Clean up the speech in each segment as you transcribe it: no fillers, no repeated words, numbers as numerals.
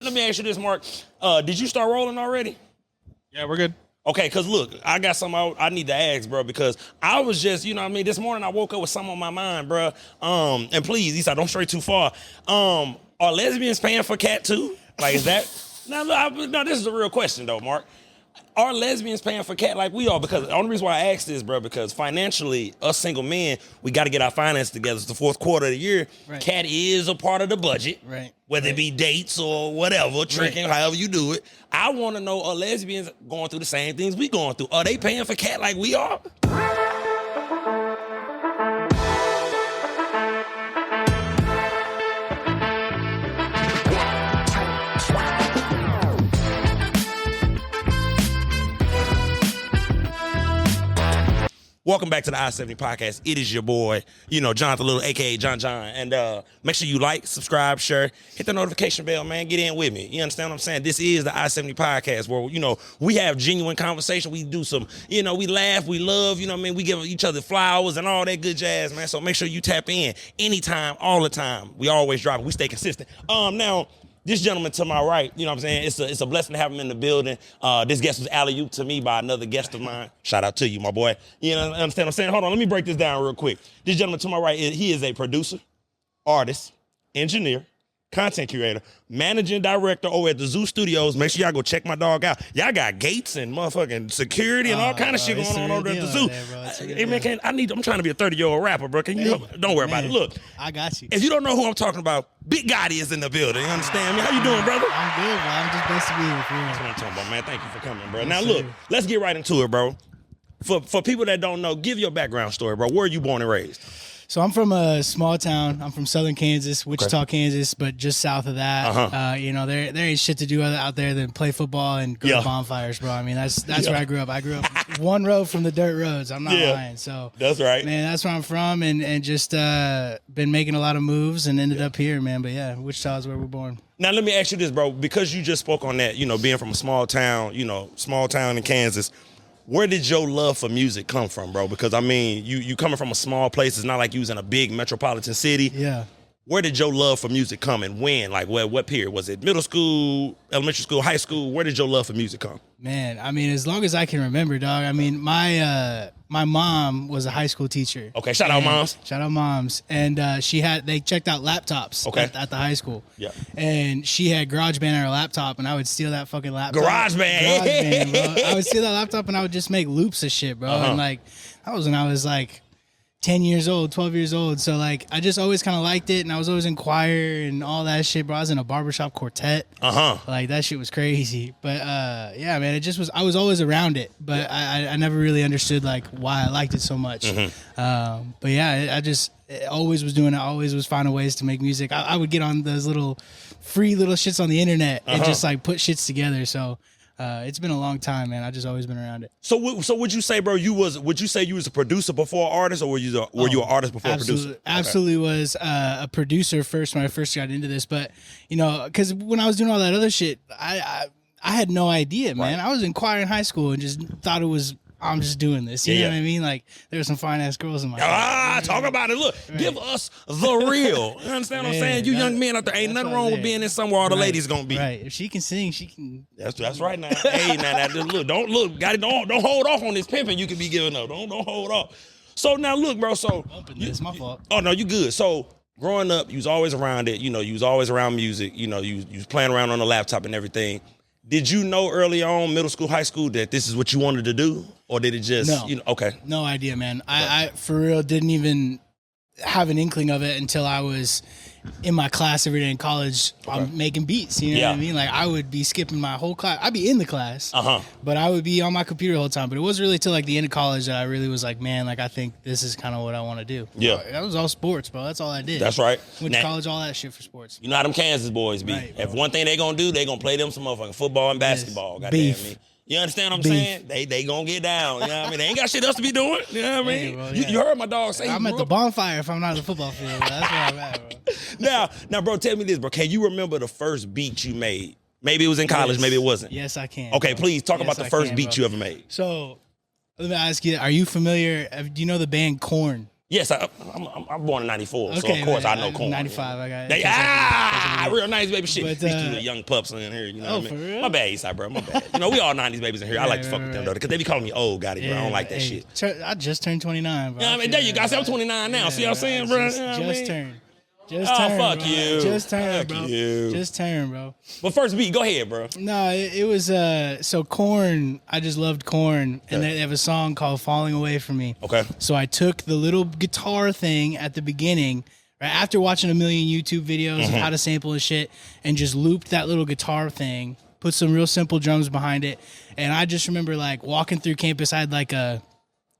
let me ask you this, Mark. Did you start rolling already? Yeah, we're good. Okay, because look, I got something I need to ask, bro, because I was just, you know what I mean, this morning I woke up with something on my mind, bro. And please, Eastside, don't stray too far. Are lesbians paying for cat too? Like, is that? No, this is a real question, though, Mark. Are lesbians paying for cat like we are? Because the only reason why I asked this, bro, because financially, us single men, we got to get our finances together. It's the fourth quarter of the year. Right. Cat is a part of the budget, right? Whether it be dates or whatever, tricking, however you do it. I want to know, are lesbians going through the same things we going through? Are they paying for cat like we are? Welcome back to the I-70 podcast. It is your boy, Jonathan Little, a.k.a. John. And make sure you like, subscribe, share, hit the notification bell, man. Get in with me. You understand what I'm saying? This is the I-70 podcast where, we have genuine conversation. We do some, we laugh, we love, we give each other flowers and all that good jazz, man. So make sure you tap in anytime, all the time. We always drop it. We stay consistent. Now, this gentleman to my right, you know what I'm saying? It's a blessing to have him in the building. This guest was alley-ooped to me by another guest of mine. Shout out to you, my boy. You know, understand what I'm saying? Hold on, let me break this down real quick. This gentleman to my right, he is a producer, artist, engineer, content curator, managing director over at the Zoo Studios. Make sure y'all go check my dog out. Y'all got gates and motherfucking security and all kind of shit going on over at the Zoo. Hey, man, I'm trying to be a 30-year-old rapper, bro. Can you help me? Don't worry about it. Look, I got you. If you don't know who I'm talking about, BerGotti is in the building. You understand me? How you doing, brother? I'm good, bro. I'm just blessed to be here. That's what I'm talking about, man. Thank you for coming, bro. Now, look, let's get right into it, bro. For people that don't know, give your background story, bro. Where are you born and raised? So I'm from a small town. I'm from southern Kansas, Wichita, Kansas, but just south of that. There ain't shit to do out there than play football and go to bonfires, bro. I mean, that's where I grew up. I grew up one road from the dirt roads. I'm not lying. So that's right, man. That's where I'm from, and just been making a lot of moves and ended up here, man. But yeah, Wichita is where we're born. Now let me ask you this, bro, because you just spoke on that. Being from a small town in Kansas. Where did your love for music come from, bro? Because, I mean, you coming from a small place. It's not like you was in a big metropolitan city. Yeah. Where did your love for music come and when? Like, what period? Was it middle school, elementary school, high school? Where did your love for music come? Man, I mean, as long as I can remember, dog. I mean, my mom was a high school teacher. Okay, shout out moms. Shout out moms. And they checked out laptops at the high school. Yeah. And she had GarageBand on her laptop, and I would steal that fucking laptop. GarageBand, bro. I would steal that laptop, and I would just make loops of shit, bro. And like, that was when I was like 10 years old, 12 years old. So like, I just always kind of liked it, and I was always in choir and all that shit, bro. I was in a barbershop quartet. Like, that shit was crazy. But yeah, man, I was always around it, but I never really understood like why I liked it so much. But yeah, I always was doing it. I always was finding ways to make music. I would get on those free little shits on the internet and just like put shits together. So it's been a long time, man. I just always been around it. So would you say, bro, would you say you was a producer before artist, or were you an artist before a producer? Absolutely was a producer first when I first got into this. But, because when I was doing all that other shit, I had no idea, man. I was in choir in high school and just thought it was, I'm just doing this. You know what I mean? Like, there were some fine-ass girls in my life. Talk about it. Look, give us the real. You understand what I'm saying? You young men out there, ain't nothing wrong with being in somewhere all the ladies gonna be. Right. If she can sing, she can. That's right now. Hey, now look, don't hold off on this pimping you could be giving up. Don't hold off. So now look, bro. So it's my fault. Oh no, you good. So growing up, you was always around it. You was always around music. You was playing around on the laptop and everything. Did you know early on, middle school, high school, that this is what you wanted to do? Or did it just, okay. No idea, man. I for real didn't even have an inkling of it until I was in my class every day in college. I'm making beats, you know what I mean? Like, I would be skipping my whole class. I'd be in the class, but I would be on my computer the whole time. But it wasn't really till like the end of college that I really was like, man, like, I think this is kind of what I want to do. Yeah. That was all sports, bro. That's all I did. That's right. Went to college, all that shit for sports. You know how them Kansas boys be. Right, if one thing they gonna do, they gonna play them some motherfucking football and basketball. Goddamn me. You understand what I'm saying? They gonna get down. You know what I mean? They ain't got shit else to be doing. You know what I mean? Bro, you heard my dog say I'm at the bonfire if I'm not at the football field. That's where I'm at, bro. Now, bro, tell me this, bro. Can you remember the first beat you made? Maybe it was in college, maybe it wasn't. Yes, I can. Okay, bro. Please talk about the first beat you ever made. So, let me ask you, are you familiar? Do you know the band Korn? Yes, I'm born in 94, so Okay, of course man, I know corn. 95, I got it. Real 90s baby shit. But, These two young pups in here, you know what I mean? for real? My bad, Eastside, bro, my bad. You know, we all 90s babies in here. I like to fuck with them, though, because they be calling me old, Gotti, bro. I don't like that shit. I just turned 29, bro. Yeah, I mean, there you go. I said I'm 29 now. See what I'm saying, bro? Just turned. Fuck bro. you. Just turned, Fuck bro. you. Just turned, bro. But first beat, go ahead, bro. No, it was so Korn. I just loved Korn, and they have a song called "Falling Away from Me." Okay. So I took the little guitar thing at the beginning, right after watching a million YouTube videos of how to sample and shit, and just looped that little guitar thing. Put some real simple drums behind it, and I just remember like walking through campus. I had like a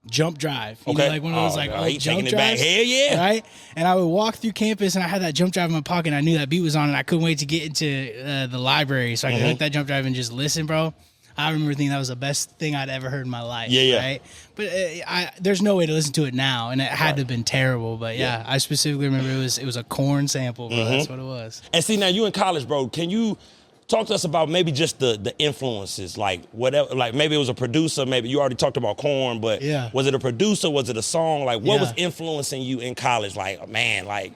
jump drive, you know, like one of those like old jump drives. Hell yeah, right. And I would walk through campus, and I had that jump drive in my pocket. And I knew that beat was on, and I couldn't wait to get into the library so I could hook that jump drive and just listen, bro. I remember thinking that was the best thing I'd ever heard in my life. Yeah. Right. But there's no way to listen to it now, and it had to have been terrible. But yeah, I specifically remember it was a Korn sample, bro. That's what it was. And see, now you in college, bro. Can you talk to us about maybe just the influences, like whatever, like maybe it was a producer, maybe you already talked about Korn, but was it a producer, was it a song, like what was influencing you in college, like man, like,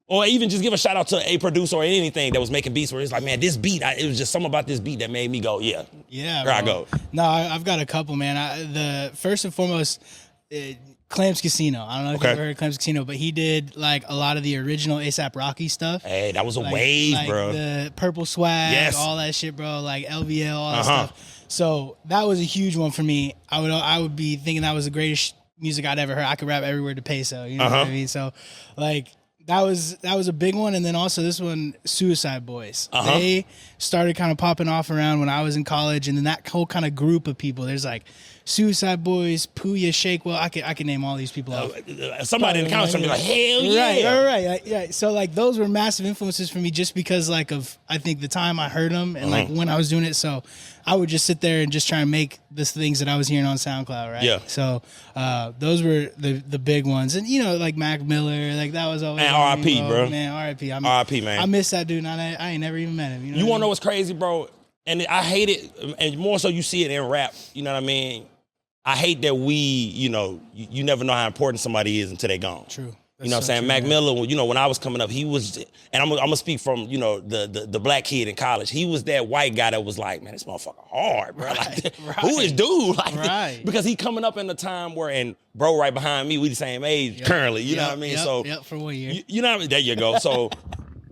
or even just give a shout out to a producer or anything that was making beats where it's like, man, this beat, it was just something about this beat that made me go, yeah, here I go. No, I've got a couple, man. The first and foremost, Clams Casino. I don't know if you've ever heard of Clams Casino, but he did like a lot of the original A$AP Rocky stuff. Hey, that was a wave, bro. The Purple Swag, all that shit, bro. Like LVL, all that stuff. So that was a huge one for me. I would be thinking that was the greatest music I'd ever heard. I could rap every word to peso. You know what I mean? So like that was a big one. And then also this one, Suicide Boys. They started kind of popping off around when I was in college, and then that whole kind of group of people. There's like Suicide Boys, Puya, Shake. Well, I can name all these people off. Somebody in the comments gonna be like, hell yeah. Right. So like those were massive influences for me just because like of I think the time I heard them and like when I was doing it. So I would just sit there and just try and make the things that I was hearing on SoundCloud, right? Yeah. So those were the big ones, and you know like Mac Miller, like that was always. And R.I.P. bro. Man, R.I.P. R.I.P. man. I miss that dude. And I ain't never even met him. You wanna know what's crazy, bro? And I hate it, and more so you see it in rap. You know what I mean? I hate that you you never know how important somebody is until they're gone. True. You know what I'm saying? Mac Miller, you know, when I was coming up, he was, and I'm gonna speak from, you know, the black kid in college. He was that white guy that was like, man, this motherfucker hard, bro. Like, who is dude? Like, because he coming up in the time where, and bro right behind me, we the same age currently, you know what I mean? So for 1 year. You know what I mean? There you go. So,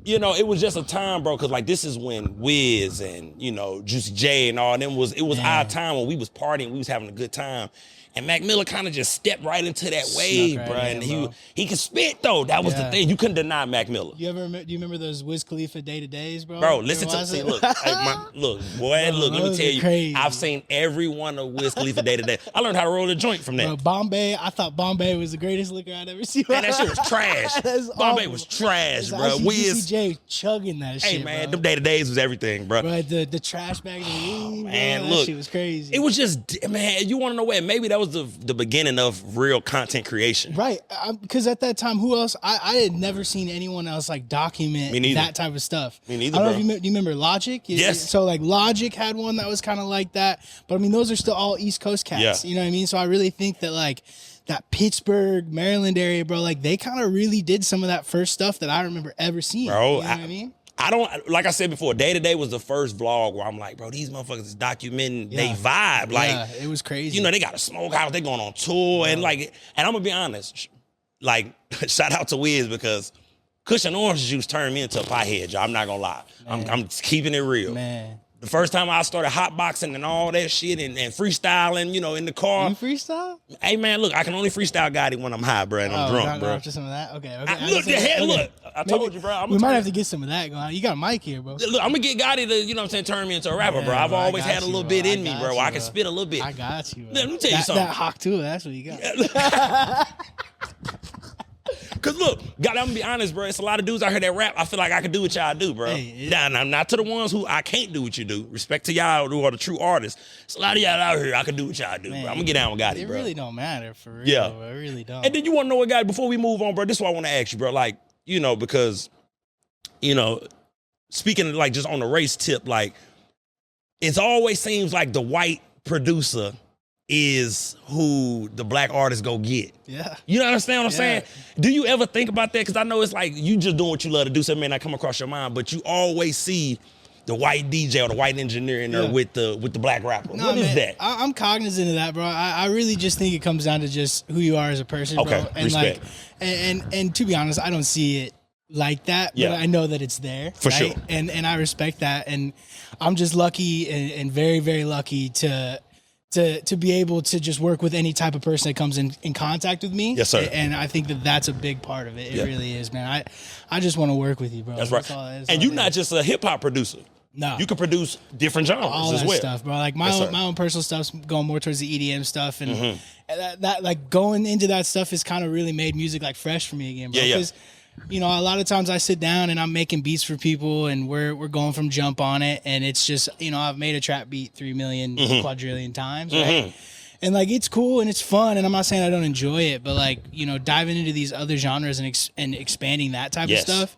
you know, it was just a time, bro, because like this is when Wiz and, you know, Juicy J and all them it was our time when we was partying, we was having a good time. And Mac Miller kind of just stepped right into that wave, bro. And he could spit though. That was the thing. You couldn't deny Mac Miller. Do you remember those Wiz Khalifa day-to-days, bro? Bro, listen to see. Look, boy. Let me tell you. Crazy. I've seen every one of Wiz Khalifa day-to-day. I learned how to roll a joint from that. Bro, Bombay. I thought Bombay was the greatest liquor I'd ever seen. Man, that shit was trash. Bombay was trash, bro. Wiz J chugging that shit. Hey man, them day-to-days was everything, bro. Bro, the trash bag of the weed, man, bro, look, that shit was crazy. It was just, man. You want to know what? Maybe that was the beginning of real content creation, right? Because at that time, who else? I had never seen anyone else like document that type of stuff. Me neither. I don't know if you remember Logic. Yes. So like Logic had one that was kind of like that, but I mean those are still all East Coast cats. Yeah. You know what I mean? So I really think that like that Pittsburgh, Maryland area, bro, like they kind of really did some of that first stuff that I remember ever seeing. Bro, you know what I mean? I don't, like I said before, Day to Day was the first vlog where I'm like, bro, these motherfuckers is documenting they vibe. Like, it was crazy. You know, they got a smokehouse, they going on tour, and I'm gonna be honest, like, shout out to Wiz because Kush and Orange Juice turned me into a pothead, y'all. I'm not gonna lie. I'm keeping it real. Man. The first time I started hotboxing and all that shit and freestyling, you know, in the car. You freestyle? Hey, man, look, I can only freestyle Gotti when I'm high, bro, and I'm drunk, bro. After some of that? Okay. Look, I told you, bro. We might have to get some of that going on. You got a mic here, bro. Look, I'm going to get Gotti to, you know what I'm saying, turn me into a rapper, bro. I've always had a little bit in me, bro. I can spit a little bit. I got you, bro. Let me tell you something. That hawk, too, that's what you got. Cause look, God, I'm gonna be honest, bro. It's a lot of dudes out here that rap. I feel like I can do what y'all do, bro. Now, not to the ones who I can't do what you do. Respect to y'all who are the true artists. It's a lot of y'all out here I can do what y'all do, bro. I'm gonna get down with Gotti, bro. It really don't matter for real. Yeah, bro. It really don't. And then you wanna know what, Gotti? Before we move on, bro, this is what I want to ask you, bro. Like, you know, because, you know, speaking like just on the race tip, like, it always seems like the white producer is who the black artists go get. Yeah. You understand what I'm Yeah. saying? Do you ever think about that? Because I know it's like you just doing what you love to do, so it may not come across your mind, but you always see the white DJ or the white engineer in there with the black rapper. No, what is man, that? I'm cognizant of that, bro. I really just think it comes down to just who you are as a person, Okay, bro. And respect. like, and to be honest, I don't see it like that, but I know that it's there. For right? sure. And I respect that. And I'm just lucky and very, very lucky to be able to just work with any type of person that comes in contact with me. Yes, sir. And I think that that's a big part of it. It really is, man. I just want to work with you, bro. That's right. And you're not just a hip hop producer. No. You can produce different genres all as that well. stuff, bro. Like my own personal stuff's going more towards the EDM stuff, and Mm-hmm. that like going into that stuff has kind of really made music like fresh for me again, bro. Yeah. Because you know, a lot of times I sit down and I'm making beats for people, and we're going from jump on it, and it's just, you know, I've made a trap beat 3 million quadrillion times, right? And like it's cool and it's fun, and I'm not saying I don't enjoy it, but like, you know, diving into these other genres and expanding that type of stuff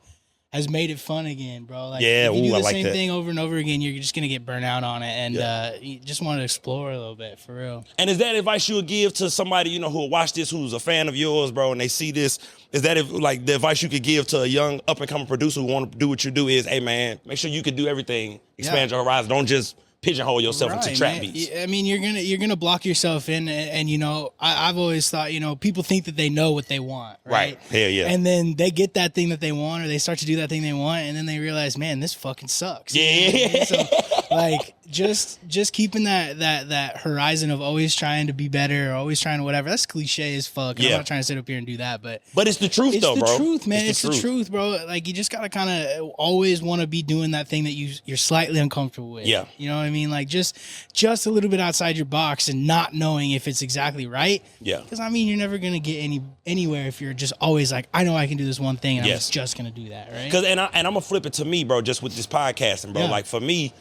has made it fun again, bro. Like, if you do the same thing over and over again, you're just gonna get burnt out on it, and you just want to explore a little bit, for real. And is that advice you would give to somebody, you know, who will watch this, who's a fan of yours, bro, and they see this? Is that like the advice you could give to a young up and coming producer who want to do what you do? Is, hey man, make sure you can do everything, expand your horizon. Don't just pigeonhole yourself into trap beats. I mean, you're gonna block yourself in, and you know, I've always thought, you know, people think that they know what they want, right? Hell yeah. And then they get that thing that they want, or they start to do that thing they want, and then they realize, man, this fucking sucks. Yeah. You know what I mean? So like, just keeping that horizon of always trying to be better, or always trying to whatever. That's cliche as fuck. I'm not trying to sit up here and do that, but it's the truth, though, bro. It's the truth, man. It's the truth, bro. Like, you just gotta kind of always want to be doing that thing that you're slightly uncomfortable with. Yeah. You know what I mean? Like, just a little bit outside your box and not knowing if it's exactly right. Yeah. Because I mean, you're never gonna get anywhere if you're just always like, I know I can do this one thing, and I'm just gonna do that, right? Because and I'm gonna flip it to me, bro. Just with this podcasting, bro. Like for me,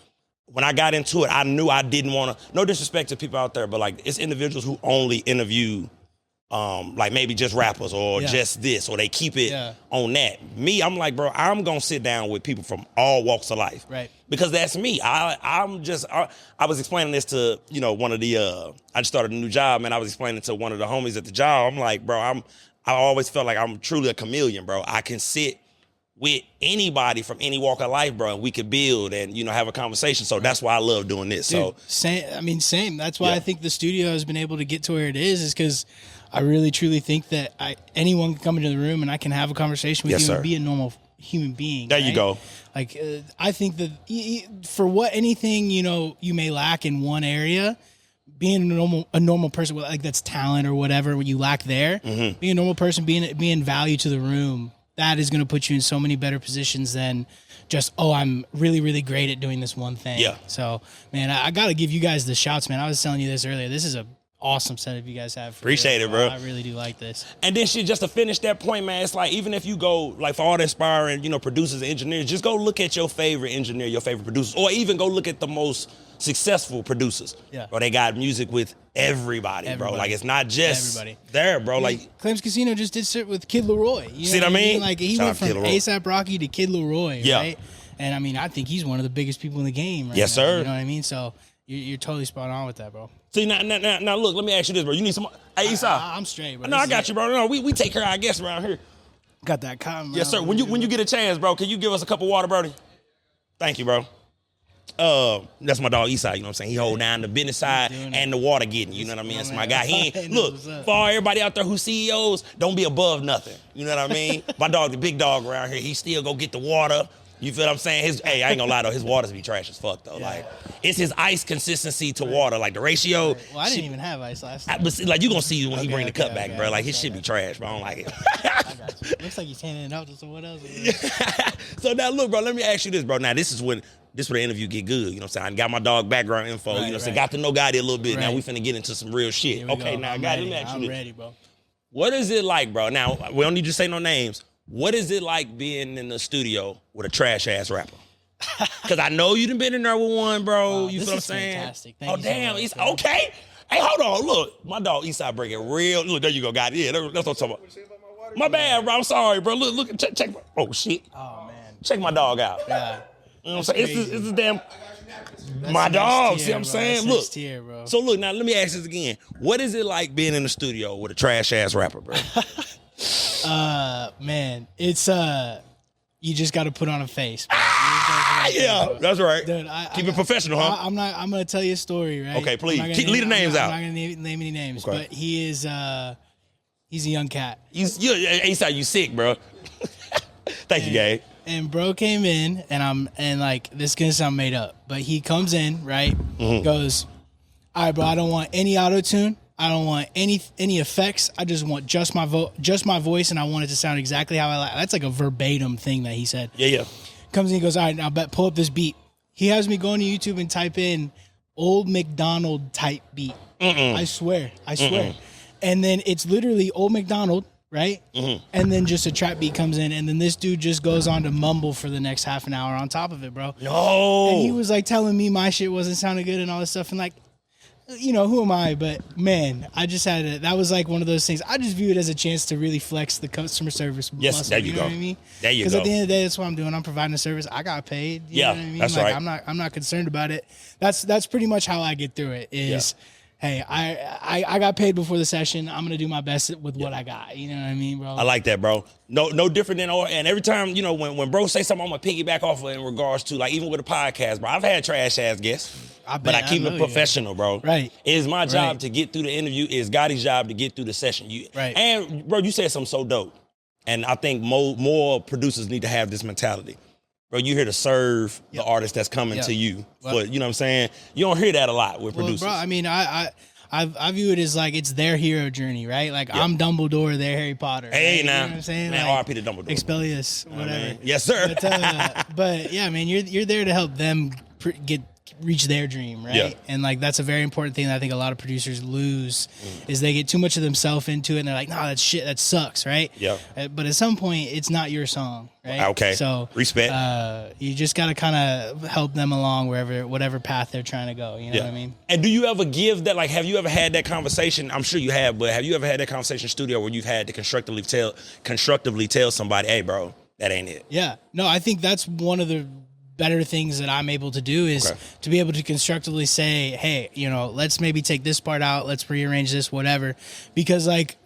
when I got into it, I knew I didn't want to. No disrespect to people out there, but like it's individuals who only interview, like maybe just rappers or just this, or they keep it on that. Me, I'm like, bro, I'm gonna sit down with people from all walks of life, right? Because that's me. I was explaining this to, you know, one of the. I just started a new job, man. I was explaining to one of the homies at the job. I'm like, bro, I always felt like I'm truly a chameleon, bro. I can sit with anybody from any walk of life, bro, and we could build and, you know, have a conversation. So that's why I love doing this. Dude, so same. That's why I think the studio has been able to get to where it is because I really truly think that anyone can come into the room and I can have a conversation with you and be a normal human being. There you go. Like, I think that for what anything, you know, you may lack in one area, being a normal person, like that's talent or whatever you lack there, being a normal person, being value to the room, that is going to put you in so many better positions than just, oh, I'm really, really great at doing this one thing. Yeah. So, man, I got to give you guys the shouts, man. I was telling you this earlier. This is a awesome setup you guys have. Appreciate it, bro. I really do like this. And then shit, just to finish that point, man, it's like, even if you go, like for all the aspiring, you know, producers and engineers, just go look at your favorite engineer, your favorite producers, or even go look at the most successful producers. Yeah. Bro, they got music with everybody, bro. Like, it's not just there, bro. Like, Clams Casino just did shit with Kid Leroy. You see know what I mean? Like, he went from ASAP Rocky to Kid Leroy, right? And I mean, I think he's one of the biggest people in the game right now. Sir. You know what I mean? So you're totally spot on with that, bro. See, now, look, let me ask you this, bro. You need some, hey, Esai. I'm straight, bro. No, I got you, bro. No, we take care of our guests around here. Got that cotton. Yes, sir. When you get a chance, bro, can you give us a cup of water, Birdie? Thank you, bro. That's my dog Esai, you know what I'm saying? He hold down the business side and the water getting, you know what I mean? That's my guy. He ain't, look, for all everybody out there who CEOs, don't be above nothing. You know what I mean? My dog, the big dog around here, he still go get the water. You feel what I'm saying? Hey, I ain't gonna lie though, his waters be trash as fuck though. Like, it's his ice consistency to water, like the ratio. Well, I didn't even have ice last night. But see, like, you gonna see when he bring the cup back, bro. Like, his shit be trash, bro. I don't like it. I got you. Looks like he's handing it out to someone else. So now look, bro, let me ask you this, bro. Now this where the interview get good. You know what I'm saying? I got my dog background info. You know what I'm saying? Got to know Gotti a little bit. Now we finna get into some real shit. Okay, now Gotti, let me ask you this. I'm ready, bro. What is it like, bro? Now, we don't need you to say no names. What is it like being in the studio with a trash ass rapper? Because I know you done been in there with one, bro. You feel what I'm saying? Fantastic. Thank you damn. so much, Okay. Hey, hold on. Look, my dog Esai bring it real. Look, there you go, Gotti. Yeah, that's what I'm talking about. My bad, bro. I'm sorry, bro. Look, check. Oh, shit. Oh, man. Check my dog out. Yeah. You know what I'm saying? It's this damn. My dog. See what I'm bro. saying? That's Look. next tier, bro. So look, now let me ask this again. What is it like being in the studio with a trash ass rapper, bro? Man, it's you just got to put on a face, bro. You just gotta put on a face, Yeah, bro. that's right. Dude, Keep it professional, huh? I'm gonna tell you a story, right? Okay, please. I'm not gonna Leave the names out. I'm not gonna name any names, Okay. but he is he's a young cat. ASI, you sick, bro. Thank you, Gabe. And bro came in, and like this is gonna sound made up, but he comes in, right? Goes, all right, bro. I don't want any auto tune. I don't want any effects. I just want just my voice, and I want it to sound exactly how I like. That's like a verbatim thing that he said. Yeah. Comes in, he goes, all right, now pull up this beat. He has me go on to YouTube and type in Old McDonald type beat. I swear. And then it's literally Old McDonald, right? And then just a trap beat comes in, and then this dude just goes on to mumble for the next half an hour on top of it, bro. No. And he was like telling me my shit wasn't sounding good and all this stuff, and like, you know, who am I? But man, I just had it. That was like one of those things. I just view it as a chance to really flex the customer service muscle. There you know go. what I mean? There you go. Because at the end of the day, that's what I'm doing. I'm providing a service. I got paid. You know what I mean? That's like, right. I'm not concerned about it. That's pretty much how I get through it. Is hey, I got paid before the session. I'm gonna do my best with what I got. You know what I mean, bro? I like that, bro. No different than and every time, you know, when bro say something, I'm gonna piggyback off of in regards to like even with a podcast, bro. I've had trash ass guests. But I keep it professional, bro. Right. It is my job to get through the interview. It's Gotti's job to get through the session. Right. And bro, you said something so dope. And I think more producers need to have this mentality. Bro, you here to serve the artist that's coming to you. But you know what I'm saying? You don't hear that a lot with producers. Bro, I mean, I view it as like it's their hero journey, right? Like I'm Dumbledore, they're Harry Potter. Hey, right? now. You know what I'm saying? Man, like, RP to Dumbledore. Expelliarmus, whatever. Yes, sir. But yeah, man, you're there to help them reach their dream, right? Yeah. And like that's a very important thing that I think a lot of producers lose is they get too much of themselves into it and they're like, nah, that's shit, that sucks, right? Yeah. But at some point it's not your song, right? Okay. So respect. You just gotta kinda help them along whatever path they're trying to go. You know what I mean? And do you ever give that, like, have you ever had that conversation? I'm sure you have, but have you ever had that conversation in studio where you've had to constructively tell somebody, hey bro, that ain't it? Yeah. No, I think that's one of the better things that I'm able to do is to be able to constructively say, hey, you know, let's maybe take this part out, let's rearrange this, whatever. Because like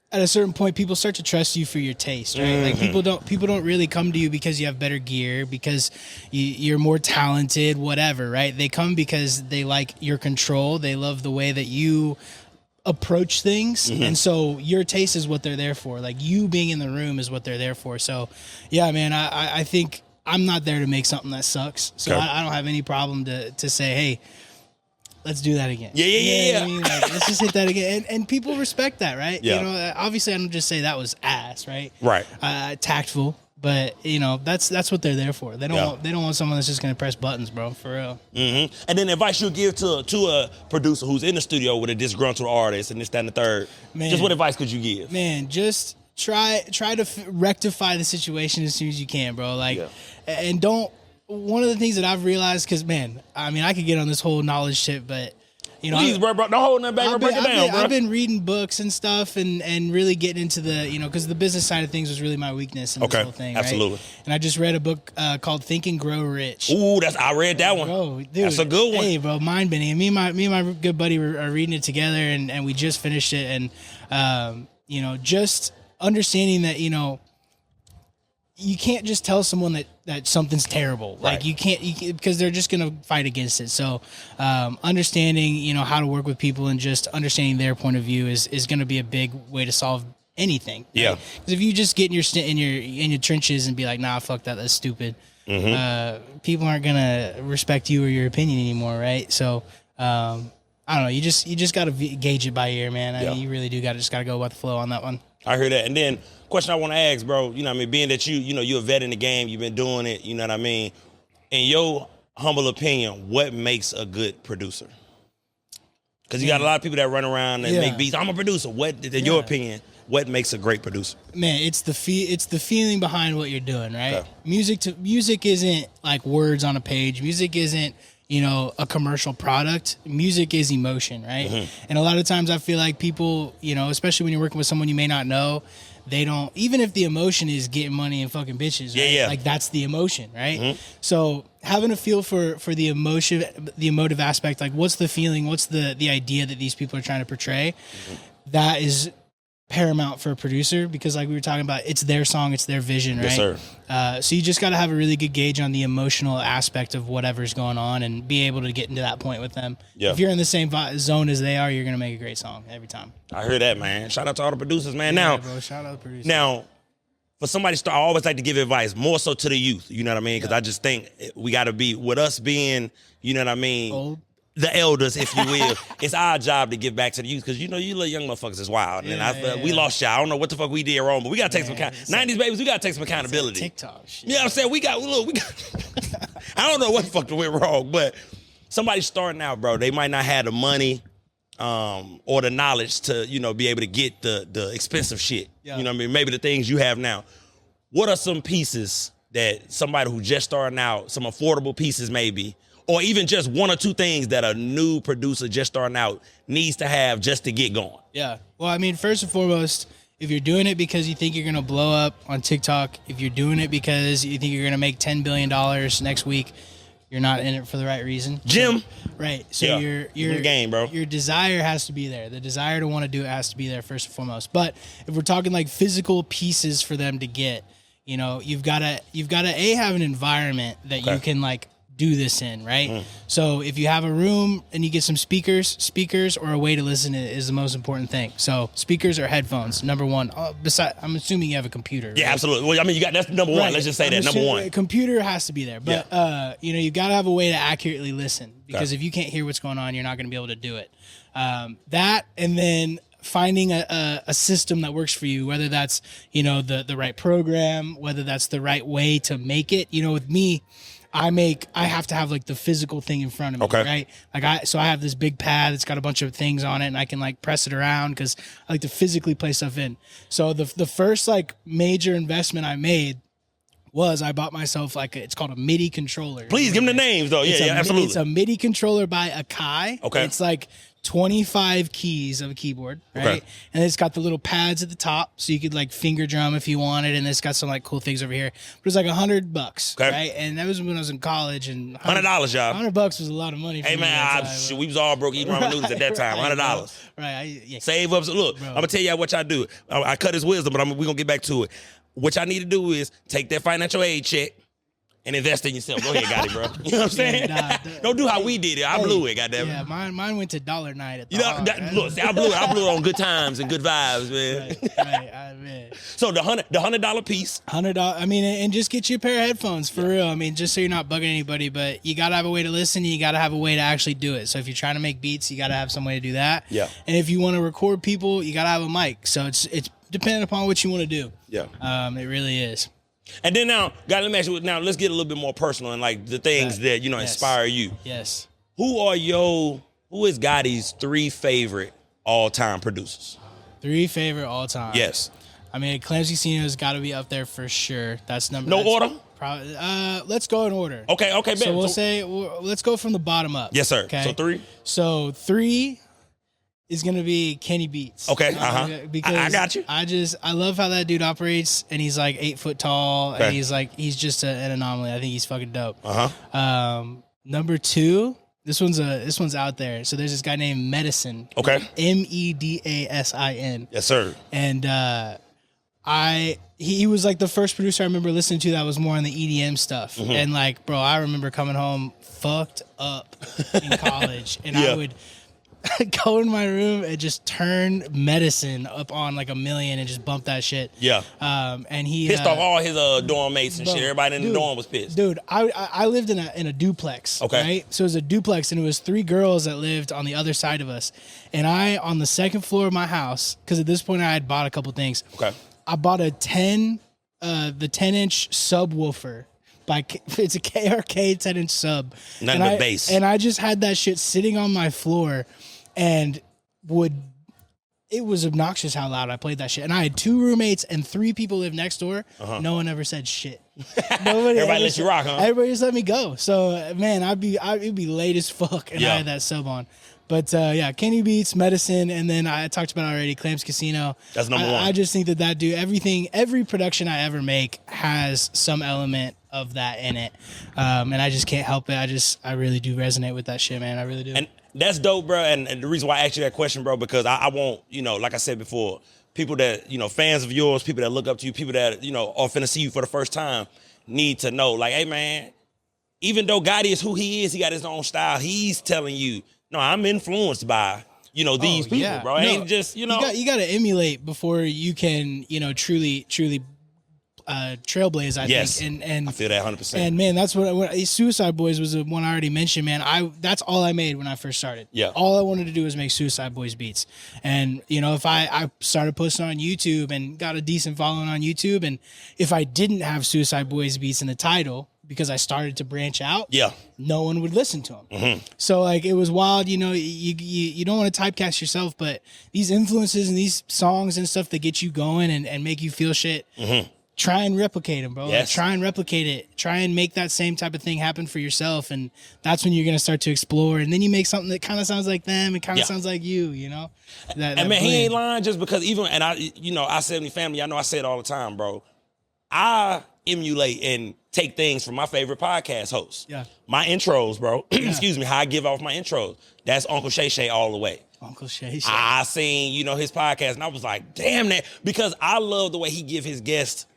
at a certain point, people start to trust you for your taste, right? Like people don't really come to you because you have better gear, because you're more talented, whatever, right? They come because they like your control. They love the way that you approach things. And so your taste is what they're there for. Like you being in the room is what they're there for. So yeah, man, I think I'm not there to make something that sucks. So I don't have any problem to say, hey, let's do that again. Yeah. You know what I mean? Like, let's just hit that again. And people respect that, right? Yeah. You know, obviously I don't just say that was ass, right? Right. Tactful. But you know, that's what they're there for. They don't want someone that's just gonna press buttons, bro, for real. And then advice you give to a producer who's in the studio with a disgruntled artist and this, that, and the third. Man, just what advice could you give? Man, just try to rectify the situation as soon as you can, bro. Like, and don't. One of the things that I've realized, because man, I mean, I could get on this whole knowledge shit, but you know, please, bro, don't hold that back. Break it down, bro. I've been reading books and stuff, and really getting into the, you know, because the business side of things was really my weakness in this whole thing. Absolutely. Right? And I just read a book called Think and Grow Rich. Ooh, I read that one. Bro, dude, that's a good one. Hey, bro, mind bending. Me and my good buddy are reading it together, and we just finished it, and you know, just understanding that, you know, you can't just tell someone that something's terrible. Right. Like you can't because they're just going to fight against it. So understanding, you know, how to work with people and just understanding their point of view is going to be a big way to solve anything. Right? Yeah. Because if you just get in your trenches and be like, nah, fuck that, that's stupid. People aren't going to respect you or your opinion anymore, right? So I don't know. You just got to gauge it by ear, man. I mean, you really do got to go with the flow on that one. I hear that. And then question I want to ask, bro, you know what I mean, being that you're a vet in the game, you've been doing it, you know what I mean? In your humble opinion, what makes a good producer? Because you got a lot of people that run around and make beats. I'm a producer. What, in your opinion, what makes a great producer? Man, it's the feeling behind what you're doing, right? Music isn't like words on a page. Music isn't, you know, a commercial product. Music is emotion, right? And a lot of times I feel like people, you know, especially when you're working with someone you may not know, they don't, even if the emotion is getting money and fucking bitches, right? Like that's the emotion, right? So having a feel for the emotive aspect, like what's the feeling, what's the idea that these people are trying to portray, that is paramount for a producer, because like we were talking about, it's their song, it's their vision, right? Yes, sir. So you just got to have a really good gauge on the emotional aspect of whatever's going on and be able to get into that point with them. If you're in the same zone as they are, you're going to make a great song every time. I heard that, man. Shout out to all the producers, man. Yeah, Now, bro, shout out to producers. Now, for somebody to start, I always like to give advice, more so to the youth, you know what I mean? Because I just think we got to be, with us being, you know what I mean? Old. The elders, if you will. It's our job to give back to the youth, because you know you little young motherfuckers is wild, and we lost y'all. I don't know what the fuck we did wrong, but we gotta take some 90s babies. We gotta take some accountability. TikTok shit. You know what I'm saying? We got. I don't know what the fuck went wrong, but somebody starting out, bro, they might not have the money or the knowledge to be able to get the expensive shit. You know what I mean? Maybe the things you have now. What are some pieces that somebody who just starting out, some affordable pieces maybe, or even just one or two things that a new producer just starting out needs to have just to get going? Yeah. Well, I mean, first and foremost, if you're doing it because you think you're going to blow up on TikTok, if you're doing it because you think you're going to make $10 billion next week, you're not in it for the right reason. Jim. Right. So your game, bro. Your desire has to be there. The desire to want to do it has to be there first and foremost. But if we're talking like physical pieces for them to get, you've got to have an environment that you can like do this in, right? So if you have a room and you get some speakers or a way to listen to it is the most important thing. So speakers or headphones, number one. I'm assuming you have a computer. Yeah, right? absolutely. Well, I mean, that's number one. Let's just say that number one. Computer has to be there, but you've got to have a way to accurately listen, because if you can't hear what's going on, you're not going to be able to do it. That, and then finding a system that works for you, whether that's the right program, whether that's the right way to make it. With me, I have to have like the physical thing in front of me, right? Like I have this big pad that's got a bunch of things on it, and I can like press it around because I like to physically play stuff in. So the first like major investment I made was I bought myself it's called a MIDI controller. Please give them the names though. Yeah, absolutely. It's a MIDI controller by Akai. Okay. It's like 25 keys of a keyboard, right? Okay. And it's got the little pads at the top, so you could like finger drum if you wanted, and it's got some like cool things over here. But it's like $100, right? And that was when I was in college, and $100, y'all. $100 was a lot of money for me. Hey man, we was all broke eating ramen noodles at that time. $100. Right. Save up. Look, I'm gonna tell y'all what y'all do. I cut his wisdom, but we're gonna get back to it. What y'all need to do is take that financial aid check and invest in yourself. Go ahead, got it, bro. You know what I'm saying? Don't do how we did it. I blew it, goddamn. Yeah, mine went to $1 night at the look, see, I blew it on good times and good vibes, man. Right. So the $100 piece. $100. I mean, and just get you a pair of headphones for real. I mean, just so you're not bugging anybody, but you gotta have a way to listen. You gotta have a way to actually do it. So if you're trying to make beats, you gotta have some way to do that. Yeah. And if you want to record people, you gotta have a mic. So it's dependent upon what you want to do. Yeah. It really is. And then now, God, let me ask you, now let's get a little bit more personal and like the things that, inspire you. Yes. Who is Gotti's 3 favorite all-time producers? 3 favorite all-time? Yes. I mean, Clamsy Senior's got to be up there for sure. That's number. No order? Probably. Let's go in order. Okay, So let's go from the bottom up. Yes, sir. Okay? So 3? So 3 is gonna be Kenny Beats. Okay, Because I got you. I love how that dude operates, and he's like 8 foot tall, and he's just an anomaly. I think he's fucking dope. Number 2, this one's out there. So there's this guy named Medicine. Okay. Medasin. Yes, sir. And he was like the first producer I remember listening to that was more on the EDM stuff. And like, bro, I remember coming home fucked up in college, and I would go in my room and just turn Medicine up on like 1,000,000 and just bump that shit. Yeah. And he pissed off all his dorm mates and shit. Everybody in the dorm was pissed. Dude, I lived in a duplex. Okay. Right? So it was a duplex, and it was 3 girls that lived on the other side of us. And I, on the second floor of my house, because at this point I had bought a couple things. Okay. I bought the 10-inch subwoofer. It's a KRK 10-inch sub. Nothing but bass. And I just had that shit sitting on my floor and would it was obnoxious how loud I played that shit. And I had 2 roommates and 3 people live next door. No one ever said shit. Everybody let you rock, huh? Everybody just let me go. So man, it'd be late as fuck, and I had that sub on. But yeah, Kenny Beats, Medicine, and then I talked about it already, Clams Casino. That's number 1. I just think that dude, every production I ever make has some element of that in it, and I just can't help it. I really do resonate with that shit, man. I really do. And that's dope, bro. And the reason why I asked you that question, bro, because I want, like I said before, people that, fans of yours, people that look up to you, people that, are finna see you for the first time need to know, like, hey, man, even though Gotti is who he is, he got his own style. He's telling you, no, I'm influenced by, these people, bro. It ain't just, You got to emulate before you can, truly trailblaze, I think. And I feel that 100%. And man, that's what Suicide Boys was the one I already mentioned, man. That's all I made when I first started. Yeah. All I wanted to do was make Suicide Boys beats. And, if I started posting on YouTube and got a decent following on YouTube, and if I didn't have Suicide Boys beats in the title, because I started to branch out, no one would listen to them. So like it was wild, you don't want to typecast yourself, but these influences and these songs and stuff that get you going and make you feel shit, try and replicate them, bro. Yes. Like, try and replicate it. Try and make that same type of thing happen for yourself, and that's when you're gonna start to explore. And then you make something that kind of sounds like them and kind of sounds like you, That and man, blend. he ain't lying just because I 70 family, I know I say it all the time, bro. I emulate and take things from my favorite podcast hosts. Yeah. My intros, bro. Excuse me, how I give off my intros. That's Uncle Shay Shay all the way. Uncle Shay. I seen, his podcast, and I was like, damn that, because I love the way he give his guests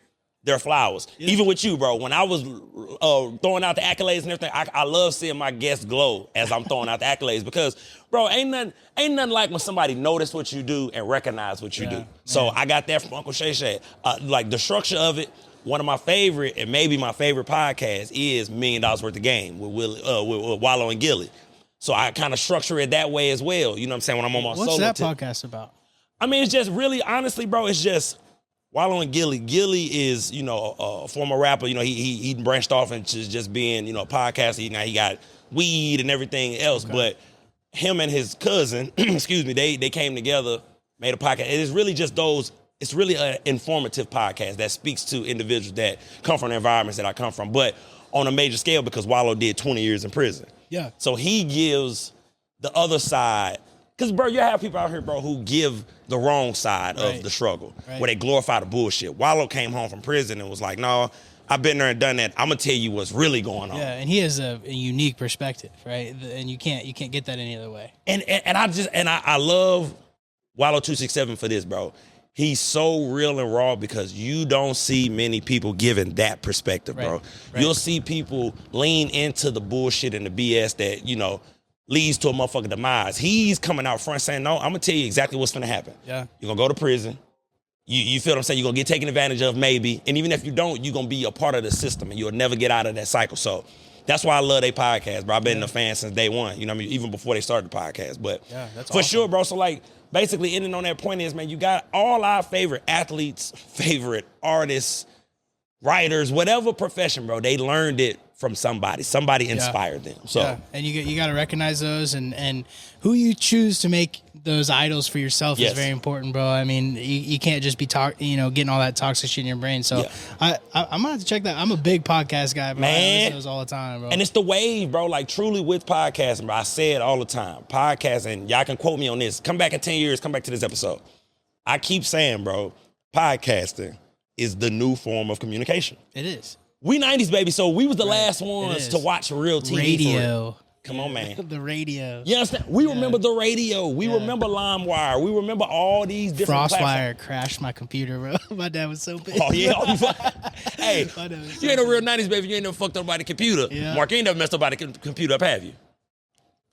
their flowers. Even with you, bro. When I was throwing out the accolades and everything, I love seeing my guests glow as I'm throwing out the accolades because, bro, ain't nothing like when somebody notice what you do and recognize what you do. So I got that from Uncle Shay Shay. Like the structure of it. One of my favorite, and maybe my favorite podcast, is $1 Million Worth of Game with Wallow and Gilly. So I kind of structure it that way as well. You know what I'm saying? When I'm on my solo. What's that podcast about? I mean, it's just really, honestly, bro, it's just Wallow and Gilly. Gilly is, a former rapper. He branched off into just being, a podcaster. Now he got weed and everything else. Okay. But him and his cousin, excuse me, they came together, made a podcast. It is really just those. It's really an informative podcast that speaks to individuals that come from the environments that I come from, but on a major scale because Wallow did 20 years in prison. Yeah. So he gives the other side, because, bro, you have people out here, bro, who give the wrong side of the struggle, where they glorify the bullshit. Wallow came home from prison and was like, no, I've been there and done that. I'm going to tell you what's really going on. Yeah, and he has a unique perspective, right? And you can't get that any other way. And I love Wallow 267 for this, bro. He's so real and raw because you don't see many people giving that perspective, bro. Right. You'll see people lean into the bullshit and the BS that, leads to a motherfucking demise. He's coming out front saying, no, I'm going to tell you exactly what's going to happen. Yeah. You're going to go to prison. You feel what I'm saying? You're going to get taken advantage of maybe. And even if you don't, you're going to be a part of the system and you'll never get out of that cycle. So that's why I love their podcast, bro. I've been a fan since day one, even before they started the podcast. But that's for sure, bro. So like, basically ending on that point is, man, you got all our favorite athletes, favorite artists, writers, whatever profession, bro. They learned it from somebody. Somebody inspired them. So and you got to recognize those and who you choose to make those idols for yourself is very important, bro. I mean, you can't just be getting all that toxic shit in your brain. So I'm gonna have to check that. I'm a big podcast guy, bro. Man. I listen to those all the time, bro. And it's the wave, bro. Like truly with podcasting, bro. I say it all the time. Podcasting, y'all can quote me on this. Come back in 10 years, come back to this episode. I keep saying, bro, podcasting is the new form of communication. It is. We 90s, baby, so we was the last ones to watch real TV. Radio. Come on, man. The radio. You understand? We remember the radio. We remember LimeWire. We remember all these different Frostwire crashed my computer, bro. My dad was so pissed. Oh, yeah. Hey, you ain't no real 90s, baby. You ain't never fucked up by the computer. Yeah. Mark, you ain't never messed up by the computer up, have you?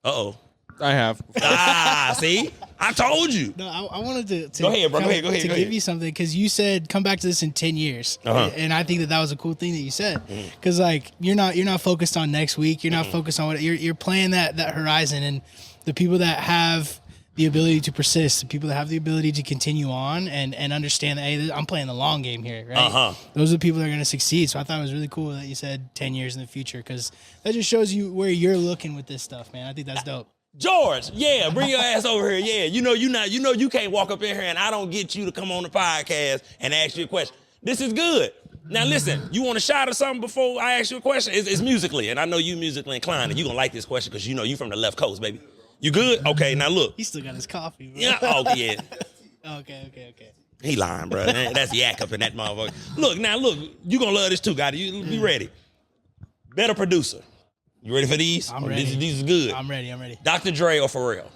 Uh-oh. I have. See? I told you. No, I wanted to go ahead, bro. Go ahead. Give you something because you said come back to this in 10 years, and I think that was a cool thing that you said because like you're not focused on next week. You're not focused on what you're playing that horizon, and the people that have the ability to persist, the people that have the ability to continue on and understand that hey, I'm playing the long game here, right? Those are the people that are going to succeed. So I thought it was really cool that you said 10 years in the future because that just shows you where you're looking with this stuff, man. I think that's dope. George, yeah, bring your ass over here. Yeah, you can't walk up in here and I don't get you to come on the podcast and ask you a question. This is good. Now listen, you want a shot or something before I ask you a question? It's musically, and I know you musically inclined, and you gonna like this question because you from the left coast, baby. You good? Okay, now look. He still got his coffee, bro. Yeah, oh yeah. Okay. He lying, bro. That's yak up in that motherfucker. Look, you gonna love this too, Gotti. You be ready. Better producer. You ready for these? I'm ready. These are good. I'm ready. Dr. Dre or Pharrell?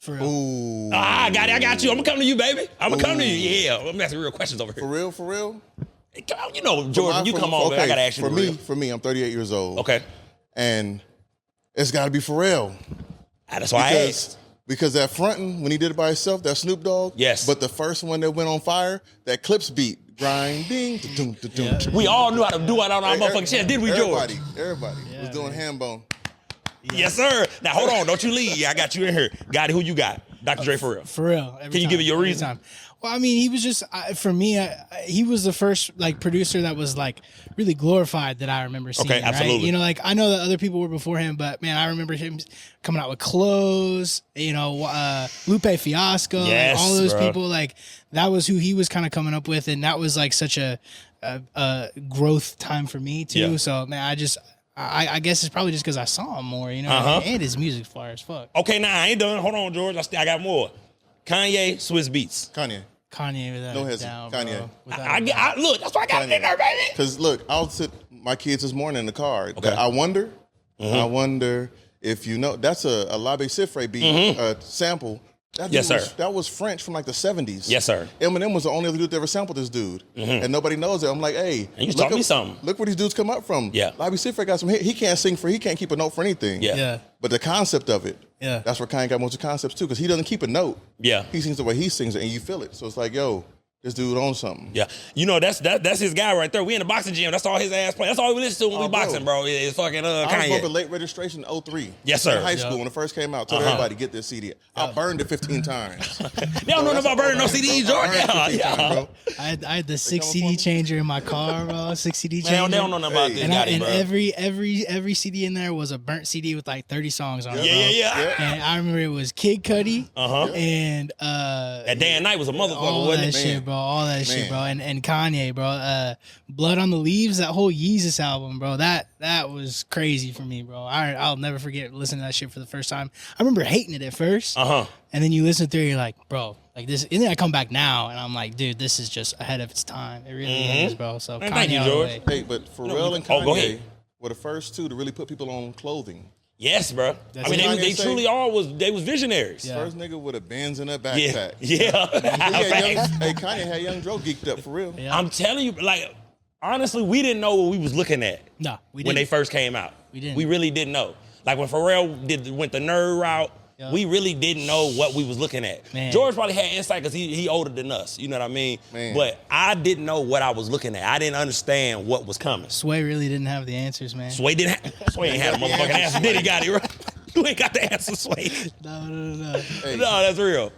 Pharrell. Ooh. Ah, I got you. I'm gonna come to you, baby. I'm gonna come to you. Yeah, I'm asking real questions over here. For real? You know, Jordan, you come on, okay, I gotta ask you. For me, I'm 38 years old. Okay. And it's gotta be Pharrell. That's why I asked. Because that frontin', when he did it by himself, that Snoop Dogg. Yes. But the first one that went on fire, that Clips beat, grinding. We all knew how to do it on our motherfucking chest, did we, George? Everybody was doing ham bone. Yeah. Yes, sir. Now, hold on. Don't you leave. Yeah, I got you in here. Gotti, who you got? Dr. Dre, for real. Pharrell. Can you give me your reason? Well, I mean, he was just, for me, he was the first, like, producer that was, like, really glorified that I remember seeing, okay, absolutely. Right? You know, like, I know that other people were before him, but, man, I remember him coming out with Clothes, you know, Lupe Fiasco, yes, like, all those bro. people, like, that was who he was kind of coming up with, and that was, like, such a growth time for me, too. Yeah. So, man, I guess it's probably just because I saw him more, you know, and his music fire as fuck. Okay, now I ain't done. Hold on, George. I got more. Kanye, Swiss Beats. Kanye without no a hesitation. doubt, Kanye. bro. I look, that's why I got it in there, baby. Because look, I was with my kids this morning in the car. Okay. I wonder if you know, that's a Labe Cifre beat sample. Yes, sir. That was French from like the 70s. Yes, sir. Eminem was the only other dude that ever sampled this dude. And nobody knows it. I'm like, hey. And you taught me something. Look where these dudes come up from. Yeah. Labe Cifre got some hit. He can't sing he can't keep a note for anything. Yeah. But the concept of it, Yeah. that's where Kanye got most of the concepts too, because he doesn't keep a note. Yeah. He sings the way he sings it, and you feel it. So it's like, yo, this dude owns something. Yeah, you know that's his guy right there. We in the boxing gym. That's all his ass play. That's all we listen to when we boxing, bro. It's fucking I was Kanye. bumping Late Registration 03. Yes, sir. In high school when it first came out. Told everybody get this CD. I burned it 15 times. They don't know about burning no CDs, George. Yeah. I had the 6 CD changer in my car, bro. 6 CD changer. They don't know nothing about this, And bro. every CD in there was a burnt CD with like 30 songs on it. Yeah. And I remember it was Kid Cudi. And That day and night was a motherfucker, all wasn't that it? shit, bro. All that shit, bro. And Kanye, bro. Blood on the Leaves, that whole Yeezus album, bro. That was crazy for me, bro. I'll never forget listening to that shit for the first time. I remember hating it at first. And then you listen through it, you're like, bro, like this. And then I come back now and I'm like, dude, this is just ahead of its time. It really is, bro. So Man, Kanye thank you, all the George. way. Hey, but Pharrell and go ahead. Kanye were the first two to really put people on clothing. Yes, bro. That's I mean, what they Kanye truly was visionaries. Yeah. First nigga with a Benz in a Yeah. backpack. Hey, Facts. Kanye had Young Dro geeked up for real. Yeah. I'm telling you, like, honestly, we didn't know what we was looking at. No, we when didn't. they first came out. We didn't. We really didn't know. Like when Pharrell went the nerd route, we really didn't know what we was looking at. Man. George probably had insight because he older than us. You know what I mean? Man. But I didn't know what I was looking at. I didn't understand what was coming. Sway really didn't have the answers, man. Sway ain't had a motherfucking answer. Did he got it right? You ain't got the answer, Sway. No. Hey, No, that's real.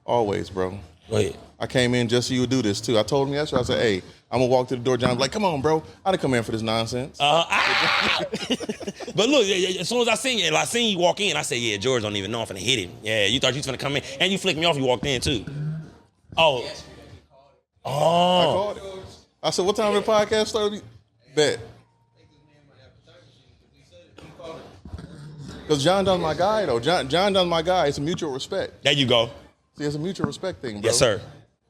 always, bro. Go ahead. I came in just so you would do this too. I told him yesterday, I said, hey, I'm gonna walk to the door. John's like, come on, bro. I didn't come in for this nonsense. But look, as soon as I seen you walk in, I said, yeah, George don't even know I'm finna hit him. Yeah, you thought you was finna come in. And you flicked me off, you walked in too. Oh. I called it. I said, what time did the podcast start? Bet. Because John Dunn's my guy, though. John Dunn's my guy. It's a mutual respect. There you go. See, it's a mutual respect thing, bro. Yes, sir.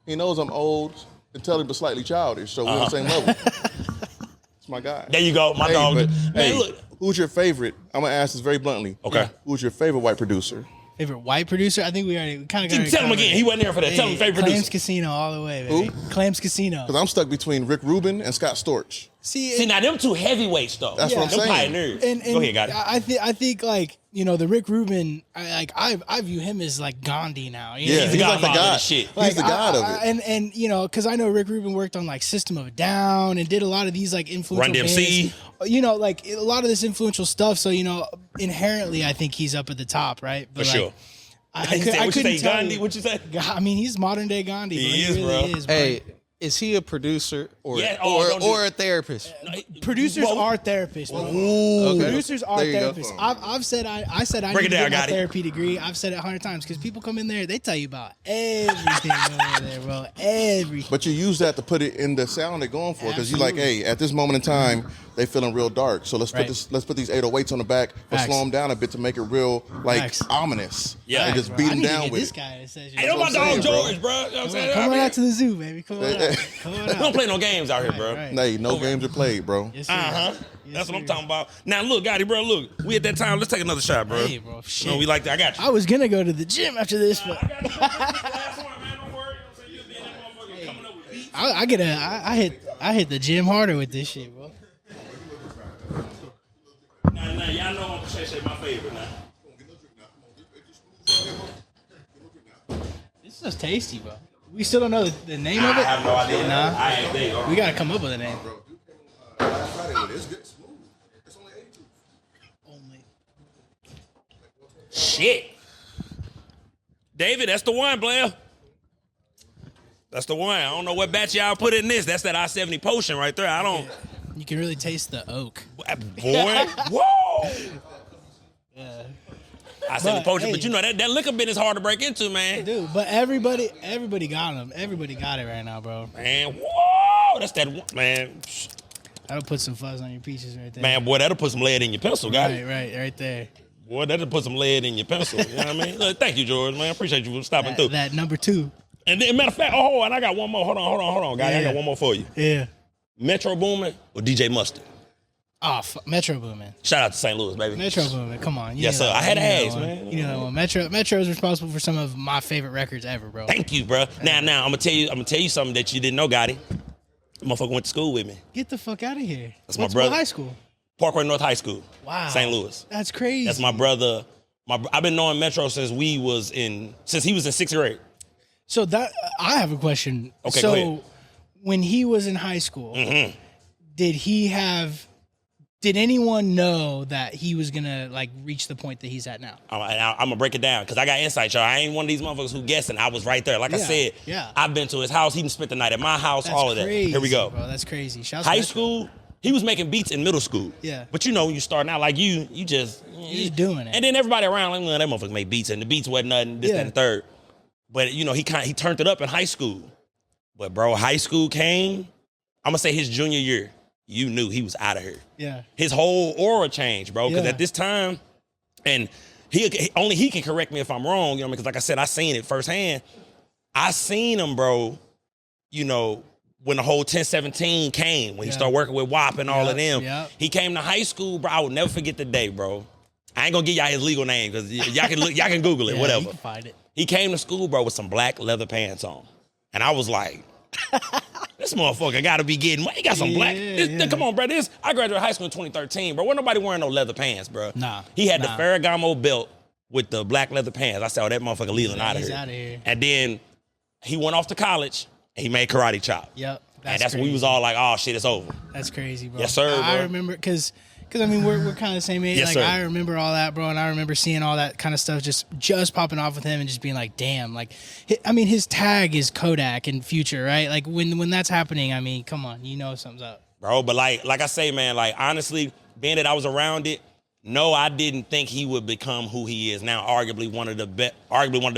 He knows I'm old, intelligent, but slightly childish, so we're on the same level. It's my guy. There you go, my dog. But, Man, hey, look. who's your favorite? I'm going to ask this very bluntly. Okay. Who's your favorite white producer? Favorite white producer? I think we kind of Tell him again. He wasn't there for that. Tell him favorite Clams producer. Casino all the way, baby. Who? Clams Casino. Because I'm stuck between Rick Rubin and Scott Storch. See, now them two heavyweights though. That's what I'm them saying. Pioneers. And Go ahead, got it. I think like, you know, the Rick Rubin, I view him as like Gandhi now. You know? Yeah, He's he's the like the godfather of god. the shit. He's the god of it. And you know, because I know Rick Rubin worked on like System of a Down and did a lot of these like influential Run DMC. bands. You know, like a lot of this influential stuff. So, you know, inherently, I think he's up at the top, right? But For sure. I What you couldn't say, tell Gandhi? you. What you say? I mean, he's modern day Gandhi. He bro. is, really bro. is, bro. Hey, Is he a producer or Yeah, or a therapist? Producers are therapists. Bro. Okay. Producers are There you go. therapists. I've said I said I Break need it to down, get my Gotti. therapy degree. I've said it 100 times because people come in there, they tell you about everything over there, bro. Everything. But you use that to put it in the sound they're going for, because you're like, hey, at this moment in time, they feeling real dark. So let's Right. put these 808s on the back, but Facts. slow them down a bit to make it real like Facts. ominous. Yeah. and just Bro, beat I them need to down get with this it. guy that says Hey, that's my what I'm dog saying, bro. George, bro. You know what I'm saying? come on out to the zoo, baby. Come on out. Come on We don't out. play no games out here, bro. Right. Hey, no games are played, bro. Yes, sir. Uh-huh. Yes, That's what I'm sir. talking about. Now, look, Gotti, bro, look. We at that time. Let's take another shot, bro. Hey, bro. Shit. No, we like that. I got you. I was gonna go to the gym after this, but I got you. Last one, man. Don't worry. You know what I'm saying? You'll be in that motherfucker coming up with beats. I hit the gym harder with this shit, bro. Now, y'all know I'm Shay my favorite now. This is tasty, bro. We still don't know the name I of it. have no idea. Nah. I ain't there. We gotta come up with a name. It's good, smooth. It's only 82. Only. Shit. David, that's the one, Blair. That's the one. I don't know what batch y'all put in this. That's that I-70 potion right there. I don't. You can really taste the oak. Boy. Whoa. Yeah. I-70 But, potion, hey. but you know that liquor business hard to break into, man. Dude, but everybody got them. Everybody got it right now, bro. Man, whoa. That's that one. Man, That'll put some fuzz on your peaches right there. man, boy, that'll put some lead in your pencil, guy. Right there. Boy, that'll put some lead in your pencil. You know what I mean? Look, thank you, George, man. I appreciate you for stopping through. That number 2. And then, matter of fact, and I got one more. Hold on, guy. I Yeah. got one more for you. Yeah. Metro Boomin or DJ Mustard? Oh, Metro Boomin. Shout out to St. Louis, baby. Metro Boomin. Come on. You Yes, know sir. that I had one. to You know ask, that man. one. You know that one. Metro is responsible for some of my favorite records ever, bro. Thank you, bro. Now, I'm gonna tell you something that you didn't know, Gotti. Motherfucker went to school with me. Get the fuck out of here. That's my What brother. high school? Parkway North High School. Wow. St. Louis. That's crazy. That's my brother. I've been knowing Metro since he was in 6th grade. So that I have a question. Okay, so go ahead. when he was in high school, Mm-hmm. did anyone know that he was gonna like reach the point that he's at now? I'm gonna break it down because I got insight, y'all. I ain't one of these motherfuckers who guessing. I was right there. Like I Yeah, said, yeah. I've been to his house. He done spent the night at my house. That's all of that. crazy, Here we go. bro. That's crazy. Shouts to High Metro. school, he was making beats in middle school. Yeah. But you know, when you starting out like you just doing it. And then everybody around like, that motherfucker made beats, and the beats wasn't nothing, this, Yeah. that, and the third. But you know, he turned it up in high school. But bro, high school came. I'm gonna say his junior year. You knew he was out of here. Yeah. His whole aura changed, bro. Because Yeah. at this time, and only he can correct me if I'm wrong, you know, because like I said, I seen it firsthand. I seen him, bro, you know, when the whole 1017 came, when he Yeah. started working with WAP and all of them. Yep. He came to high school, bro. I will never forget the day, bro. I ain't gonna give y'all his legal name because y'all can Google it, Yeah, whatever. You can find it. He came to school, bro, with some black leather pants on. And I was like, this motherfucker gotta be getting money. He got some black. Yeah. Come on, bro. I graduated high school in 2013, bro. Wasn't nobody wearing no leather pants, bro. Nah, He had nah. the Ferragamo belt with the black leather pants. I said, oh, that motherfucker leaving out of He's here. outta here. And then he went off to college and he made karate chop. Yep. And that's when we was all like, oh, shit, it's over. That's crazy, bro. Yes, sir, I bro. remember because I mean we're kind of the same age. Yes, like sir. I remember all that, bro, and I remember seeing all that kind of stuff just popping off with him and just being like, damn. Like, I mean, his tag is Kodak and Future, right? Like when that's happening, I mean, come on, you know something's up. Bro, but like I say, man, like honestly, being that I was around it, no, I didn't think he would become who he is now. Arguably one of the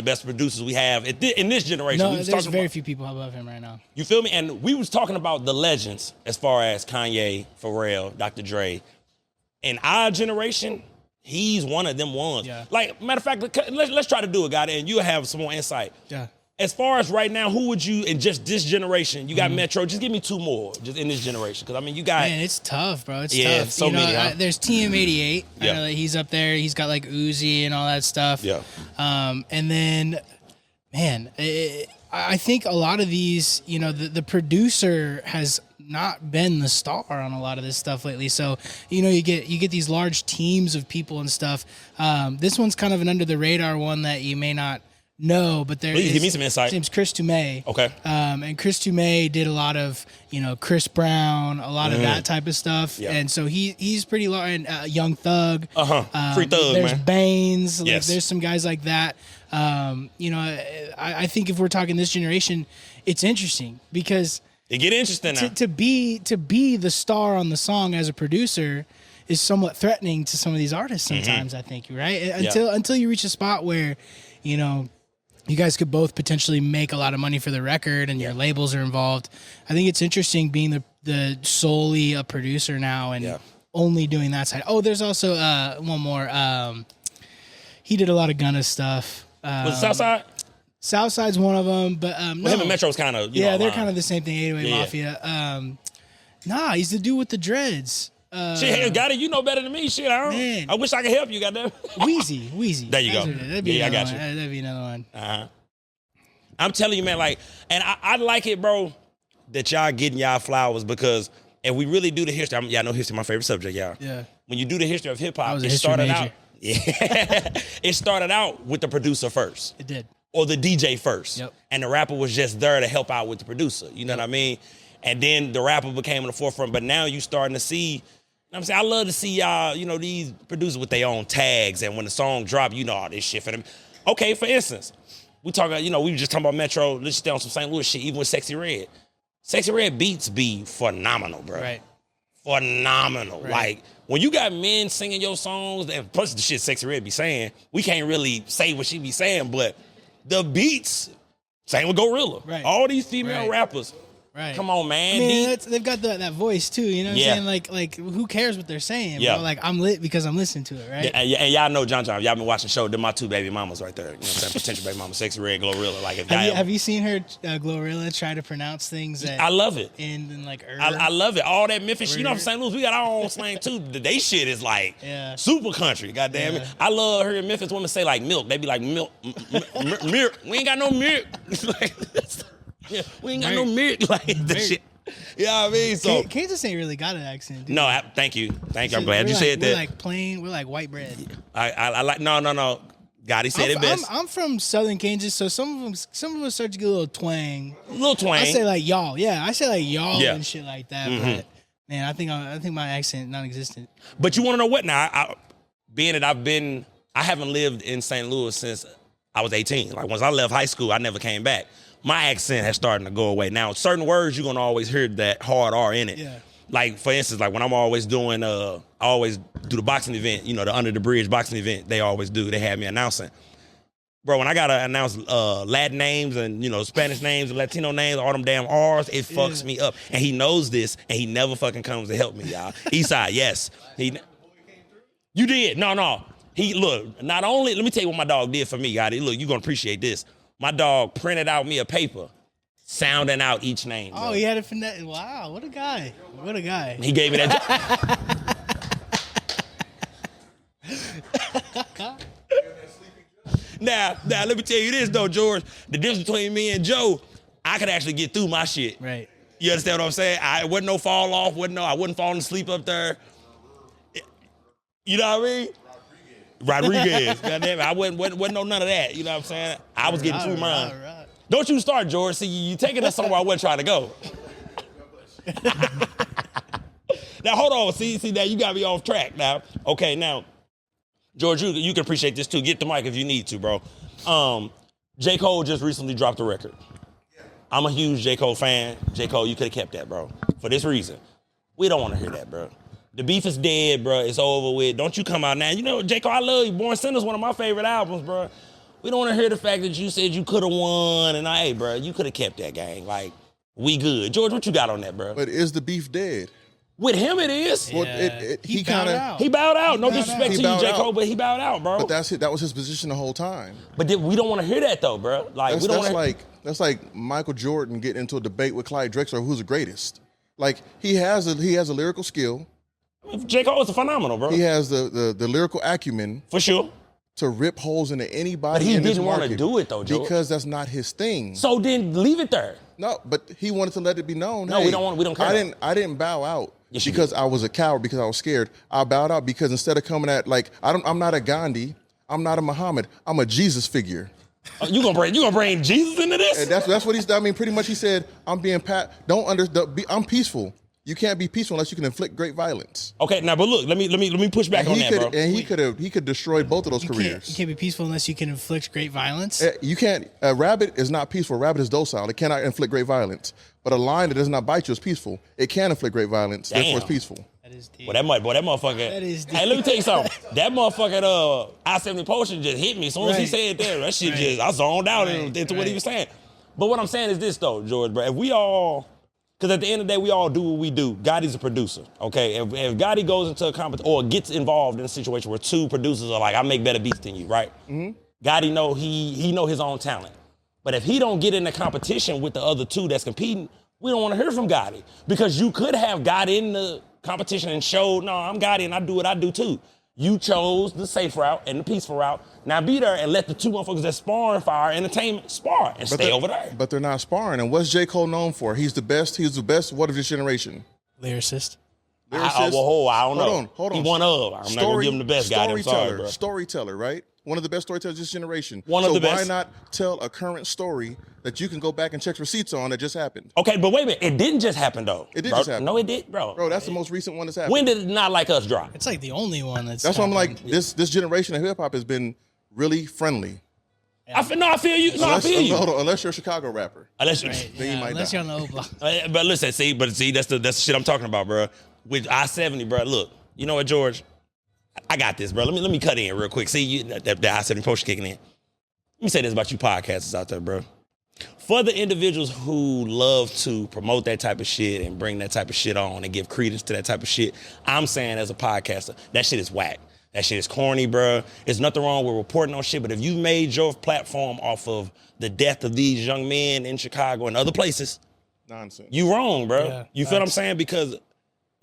best producers we have in this generation. No, We was there's talking very about- few people above him right now. You feel me? And we was talking about the legends as far as Kanye, Pharrell, Dr. Dre. In our generation, he's one of them ones. Yeah. Like, matter of fact, let's try to do it, guy, and you'll have some more insight. Yeah. As far as right now, who would you, in just this generation, you got Mm-hmm. Metro, just give me two more, just in this generation. Because, I mean, you got... Man, it's tough, bro. It's Yeah, tough. so you know, many, huh? There's TM88. I Yeah. know that he's up there. He's got like Uzi and all that stuff. Yeah. And then, man, I think a lot of these, you know, the producer has not been the star on a lot of this stuff lately. So, you know, you get these large teams of people and stuff. This one's kind of an under the radar one that you may not know, but there Please, is, give me some insight. His name's Chris Toomey. Okay. And Chris Toomey did a lot of, you know, Chris Brown, a lot of that type of stuff. Yeah. And so he's pretty large. And Young Thug. Free Thug, There's man. Baines. Like, Yes. there's some guys like that. You know, I think if we're talking this generation, it's interesting because It get interesting now. to be the star on the song as a producer is somewhat threatening to some of these artists sometimes, I think, right? Until you reach a spot where, you know, you guys could both potentially make a lot of money for the record and your labels are involved. I think it's interesting being the solely a producer now and only doing that side. Oh, there's also one more. He did a lot of Gunna stuff. Was it Southside? Southside's one of them, but no. Him and Metro's kind of they're kind of the same thing. 808 Mafia. Nah, he's the dude with the dreads. Shit, hey, got it. You know better than me. Shit, I wish I could help you. Goddamn. Wheezy. There you go. That'd be I got you. That'd be another one. I'm telling you, man. Like, and I like it, bro, that y'all getting y'all flowers because if we really do the history, y'all know history, my favorite subject, y'all. Yeah. When you do the history of hip hop, it started out. Yeah. It started out with the producer first. It did. Or the DJ first. Yep. And the rapper was just there to help out with the producer. You know what I mean? And then the rapper became in the forefront. But now you starting to see, you know what I'm saying? I love to see y'all, you know, these producers with their own tags. And when the song drop, you know all this shit for them. Okay, for instance, we talking, you know, we were just talking about Metro. Let's stay on some St. Louis shit, even with Sexy Red. Sexy Red beats be phenomenal, bro. Right. Phenomenal. Right. Like, when you got men singing your songs, and plus the shit Sexy Red be saying, we can't really say what she be saying, but the beats, same with Gorilla. Right. All these female rappers. Right. Come on, man. I mean, they've got that voice too. You know what I'm saying? Like, who cares what they're saying? Yeah. Bro? Like, I'm lit because I'm listening to it, right? And y'all know John. Y'all been watching the show. They're my two baby mamas right there. You know what I'm saying? Potential baby mama, Sexy Red, Glorilla. Like, if have you seen her, Glorilla, try to pronounce things that I love it. in like I love it. All that Memphis, you know, from St. Louis, we got our own slang too. They shit is like super country. Goddamn it. I love hearing Memphis women say like milk. They be like milk, milk. We ain't got no milk. Like, we ain't got no milk. Like the shit. You know what I mean? So Kansas ain't really got an accent, dude. No, thank you. I'm glad you said that. We're like plain, we're like white bread. I like no. Gotti said it best. I'm from southern Kansas, so some of us start to get a little twang. I say like y'all, I say like y'all Yeah. and shit like that. But man, I think my accent non-existent. But you want to know what now? Being that I haven't lived in St. Louis since I was 18. Like once I left high school, I never came back. My accent has started to go away. Now, certain words you're gonna always hear that hard R in it. Yeah. Like for instance, like when I'm always doing, I always do the boxing event. You know, the Under the Bridge boxing event. They always do. They have me announcing. Bro, when I gotta announce Latin names and Spanish names and Latino names, all them damn R's, it fucks me up. And he knows this, and he never fucking comes to help me, y'all. Eastside, yes. You did. No. He look. Not only, let me tell you what my dog did for me, Gotti. Look, you gonna appreciate this. My dog printed out me a paper, sounding out each name. Oh, bro. he had a finesse. Wow, what a guy. He gave me that. Now, let me tell you this, though, George. The difference between me and Joe, I could actually get through my shit. Right. You understand what I'm saying? I wasn't no fall off. I wasn't falling asleep up there. You know what I mean? Rodriguez. Goddamn it. I wasn't no none of that. You know what I'm saying? I was getting through mine. Right. Don't you start, George. See, you taking us somewhere I wasn't trying to go. Now, hold on. See, now you got me off track now. Okay, now, George, you can appreciate this too. Get the mic if you need to, bro. J. Cole just recently dropped a record. I'm a huge J. Cole fan. J. Cole, you could have kept that, bro. For this reason. We don't want to hear that, bro. The beef is dead, bro. It's over with. Don't you come out now. You know, J. Cole, I love you. Born Sinner's one of my favorite albums, bro. We don't want to hear the fact that you said you could have won. And hey, bro, you could have kept that, gang. Like, we good. George, what you got on that, bro? But is the beef dead? With him, it is. Well, he kind of He bowed out. No bowed disrespect out. to you, J. Cole, but he bowed out, bro. But that was his position the whole time. But we don't want to hear that, though, bro. Like, That's like Michael Jordan getting into a debate with Clyde Drexler, who's the greatest. Like he has a lyrical skill. J. Cole is phenomenal, bro. He has the lyrical acumen for sure to rip holes into anybody. But he in this didn't want to market do it though, Joe. because that's not his thing. So then leave it there. No, but he wanted to let it be known. No, hey, we don't care. I didn't bow out Yes, you because did. I was a coward, because I was scared. I bowed out because instead of coming at I'm not a Gandhi, I'm not a Muhammad, I'm a Jesus figure. You gonna bring Jesus into this? And that's what he's. I mean, pretty much he said, I'm being I'm peaceful. You can't be peaceful unless you can inflict great violence. Okay, now but look, let me push back on that, bro. And he could destroy both of those You careers. can't be peaceful unless you can inflict great violence. You can't. A rabbit is not peaceful. A rabbit is docile. It cannot inflict great violence. But a lion that does not bite you is peaceful. It can inflict great violence. Damn. Therefore, it's peaceful. That is deep. Boy, that motherfucker. That is Hey, let me tell you something. That motherfucker, I-70 Potion just hit me. As soon as he said that, that shit just, I zoned out into what he was saying. But what I'm saying is this, though, George, bro. If we all, because at the end of the day, we all do what we do. Gotti's a producer, okay? If Gotti goes into a competition or gets involved in a situation where two producers are like, I make better beats than you, right? Mm-hmm. Gotti know he know his own talent. But if he don't get in the competition with the other two that's competing, we don't want to hear from Gotti. Because you could have Gotti in the competition and showed, no, I'm Gotti and I do what I do too. You chose the safe route and the peaceful route. Now be there and let the two motherfuckers that sparring for our entertainment spar and stay over there. But they're not sparring. And what's J. Cole known for? He's the best. He's the best. What of this generation? Lyricist. I don't know. Hold on. He one of. I'm not gonna give him the best guy. I'm sorry, bro. Storyteller, right? One of the best storytellers of this generation. One of the best. So why not tell a current story that you can go back and check receipts on that just happened? Okay, but wait a minute. It didn't just happen though. It did just happen. No, it did, bro. Bro, that's the most recent one that's happened. When did Not Like Us drop? It's like the only one that's why I'm like, this generation of hip hop has been really friendly. I feel you. No, I feel you. Hold on, unless you're a Chicago rapper. Unless Then you might unless die. you're on the O block. But listen, that's the shit I'm talking about, bro. With I-70, bro. Look, you know what, George? I got this, bro. Let me cut in real quick. See, the I-70 potion kicking in. Let me say this about you podcasters out there, bro. For the individuals who love to promote that type of shit and bring that type of shit on and give credence to that type of shit, I'm saying as a podcaster, that shit is whack. That shit is corny, bro. There's nothing wrong with reporting on shit, but if you made your platform off of the death of these young men in Chicago and other places, nonsense. You wrong, bro. Yeah, you feel what I'm saying? Because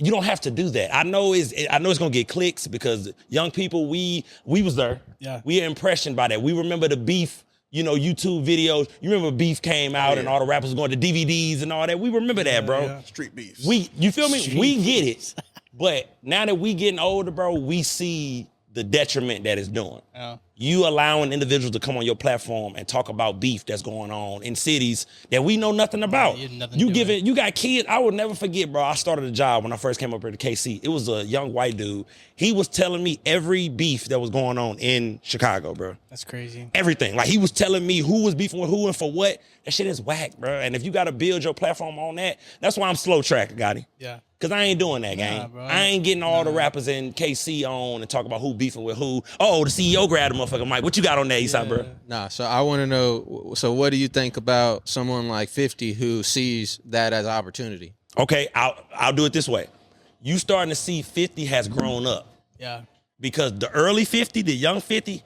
you don't have to do that. I know it's gonna get clicks because young people, we was there. Yeah. We are impressioned by that. We remember the beef, YouTube videos. You remember beef came out and all the rappers going to DVDs and all that. We remember that, bro. Yeah. Street beefs. You feel me? We get it. But now that we getting older, bro, we see the detriment that it's doing. Yeah. You allowing individuals to come on your platform and talk about beef that's going on in cities that we know nothing about. You got kids. I will never forget, bro. I started a job when I first came up here to KC. It was a young white dude. He was telling me every beef that was going on in Chicago, bro. That's crazy. Everything. Like, he was telling me who was beefing with who and for what. That shit is whack, bro. And if you got to build your platform on that, that's why I'm slow track, Gotti. Yeah. Because I ain't doing that, gang. Bro. I ain't getting all the rappers in KC on and talk about who beefing with who. Oh, the CEO grabbed the motherfucker Mike. What you got on there, Eastside, bro? Nah, so I want to know, so what do you think about someone like 50 who sees that as opportunity? Okay, I'll do it this way. You starting to see 50 has grown up. Yeah. Because the early 50, the young 50,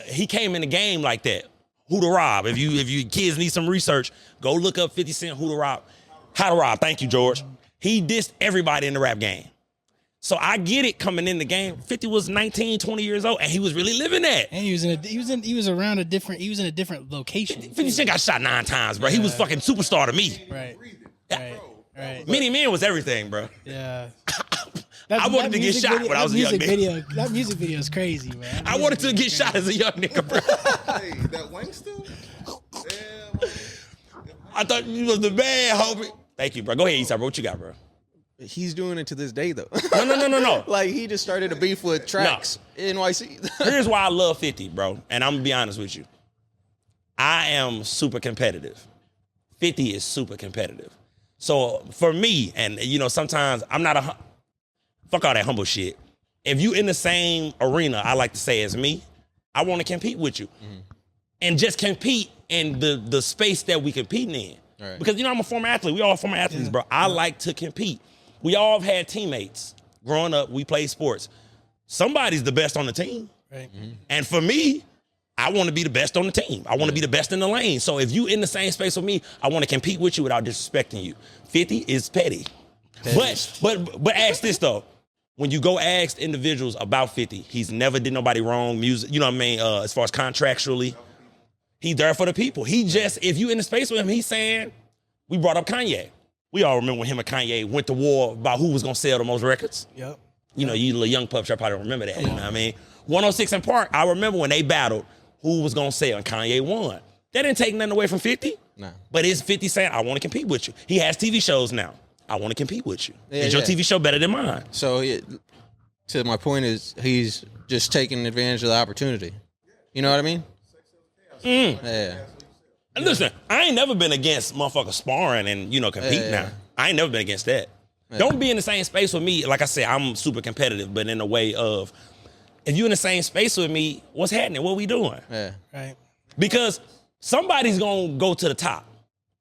he came in the game like that. Who to rob? If you kids need some research, go look up 50 Cent, who to rob. How to rob. Thank you, George. He dissed everybody in the rap game. So I get it coming in the game. 50 was 19, 20 years old, and he was really living that. And he was in a different location. 50 Cent got shot 9 times, bro. He was fucking superstar to me. Right. Many Men was everything, bro. Yeah. I wanted to get shot when I was a young nigga. That music video is crazy, man. I wanted to get shot as a young nigga, bro. Hey, that Wangster? I thought you was the man, homie. Thank you, bro. Go ahead, Eastside, bro. What you got, bro? He's doing it to this day, though. No. Like, he just started a beef with Tracks NYC. Here's why I love 50, bro. And I'm going to be honest with you. I am super competitive. 50 is super competitive. So for me, and sometimes I'm not fuck all that humble shit. If you in the same arena, I like to say, as me, I want to compete with you. Mm-hmm. And just compete in the space that we competing in. Right. Because, I'm a former athlete. We all former athletes, bro. I like to compete. We all have had teammates. Growing up, we played sports. Somebody's the best on the team. Right. Mm-hmm. And for me, I want to be the best on the team. I want to be the best in the lane. So if you in the same space with me, I want to compete with you without disrespecting you. 50 is petty. But ask this, though. When you go ask individuals about 50, he's never did nobody wrong music, you know what I mean, as far as contractually. He's there for the people. If you in the space with him, he's saying, we brought up Kanye. We all remember when him and Kanye went to war about who was going to sell the most records. Yep. You little young pups, I probably don't remember that. You know what I mean? 106 in Park, I remember when they battled who was going to sell, and Kanye won. That didn't take nothing away from 50. No. But it's 50 saying, I want to compete with you. He has TV shows now. I want to compete with you. Yeah, Is your yeah. TV show better than mine? So to my point is he's just taking advantage of the opportunity. You know what I mean? Yeah. And listen, I ain't never been against motherfuckers sparring and, competing now. I ain't never been against that. Don't be in the same space with me. Like I said, I'm super competitive, but in a way of, if you in the same space with me, what's happening? What we doing? Yeah. Right. Because somebody's going to go to the top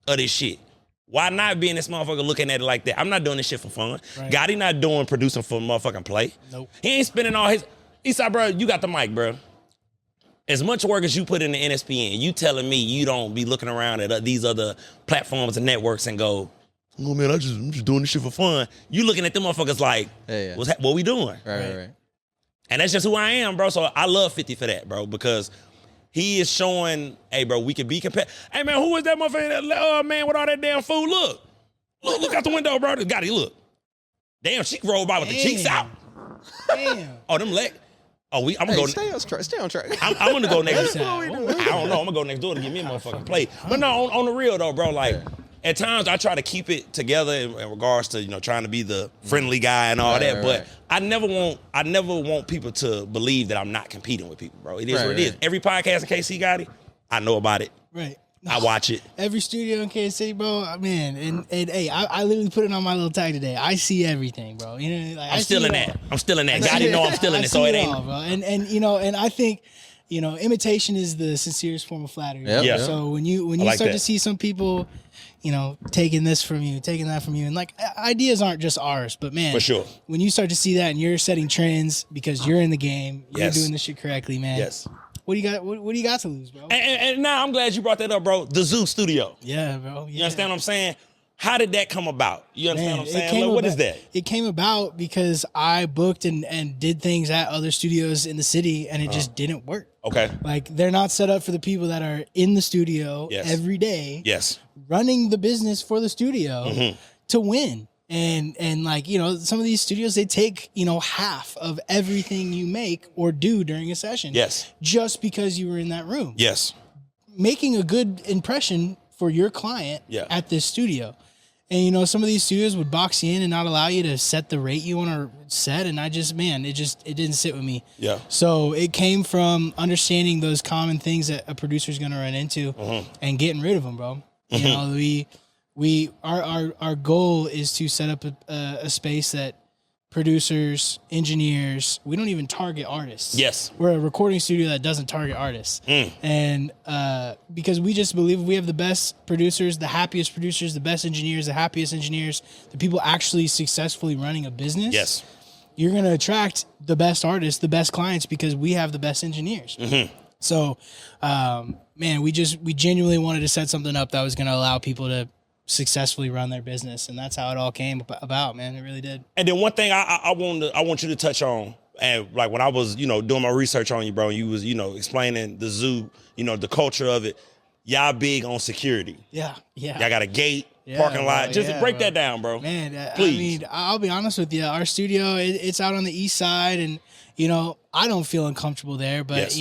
of this shit. Why not be in this motherfucker looking at it like that? I'm not doing this shit for fun. Right. Gotti not doing producing for motherfucking play. Nope. He ain't spending all his... Eastside, bro, you got the mic, bro. As much work as you put in the NSPN, you telling me you don't be looking around at these other platforms and networks and go, oh man, I'm just doing this shit for fun. You looking at them motherfuckers like, what we doing? Right. And that's just who I am, bro. So I love 50 for that, bro, because he is showing, hey, bro, we can be competitive. Hey, man, who is that motherfucker, man, with all that damn food? Look out the window, bro. Gotti, look. Damn, she rolled by with the cheeks out. Damn. Oh, them leg. Oh, I'm gonna go. Stay on track. I'm gonna go next. What I don't know. I'm gonna go next door to give me a motherfucking plate. But no, on the real though, bro. Like at times I try to keep it together in regards to trying to be the friendly guy and all that. But I never want people to believe that I'm not competing with people, bro. It is what it is. Every podcast in KC Gotti, I know about it. Right. I watch it. Every studio in Kansas City, bro, man, and hey, I literally put it on my little tag today. I see everything, bro. Like, I'm still in that. Gotti know I'm still in it, so it ain't. All, bro. And I think, imitation is the sincerest form of flattery. Yep. Yeah. So when you like start that. to see some people, taking this from you, taking that from you, and like ideas aren't just ours, but man, For sure. when you start to see that and you're setting trends because you're in the game, you're doing this shit correctly, man. Yes. What do you got? What do you got to lose, bro? And now I'm glad you brought that up, bro. The Zoo Studio. Yeah, bro. Yeah. You understand what I'm saying? How did that come about? You understand Man, what I'm saying? Like, what is that? It came about because I booked and did things at other studios in the city, and it just didn't work. Okay. Like, they're not set up for the people that are in the studio Yes. every day, Yes. running the business for the studio to win. And like, some of these studios, they take, half of everything you make or do during a session. Yes. Just because you were in that room. Yes. Making a good impression for your client at this studio. And some of these studios would box you in and not allow you to set the rate you want to set. And it didn't sit with me. Yeah. So it came from understanding those common things that a producer's going to run into and getting rid of them, bro. Our goal is to set up a space that producers, engineers, we don't even target artists. Yes. We're a recording studio that doesn't target artists. And because we just believe we have the best producers, the happiest producers, the best engineers, the happiest engineers, the people actually successfly running a business. Yes. You're going to attract the best artists, the best clients, because we have the best engineers. So, man, we genuinely wanted to set something up that was going to allow people to successfully run their business, and that's how it all came about, man. It really did. And then one thing I want you to touch on, and like when I was doing my research on you, bro, and you was explaining the zoo, the culture of it. Y'all big on security. Yeah. Y'all got a gate, parking lot. Just break that down, bro. Man, please. I mean, I'll be honest with you. Our studio, it's out on the east side, and I don't feel uncomfortable there, but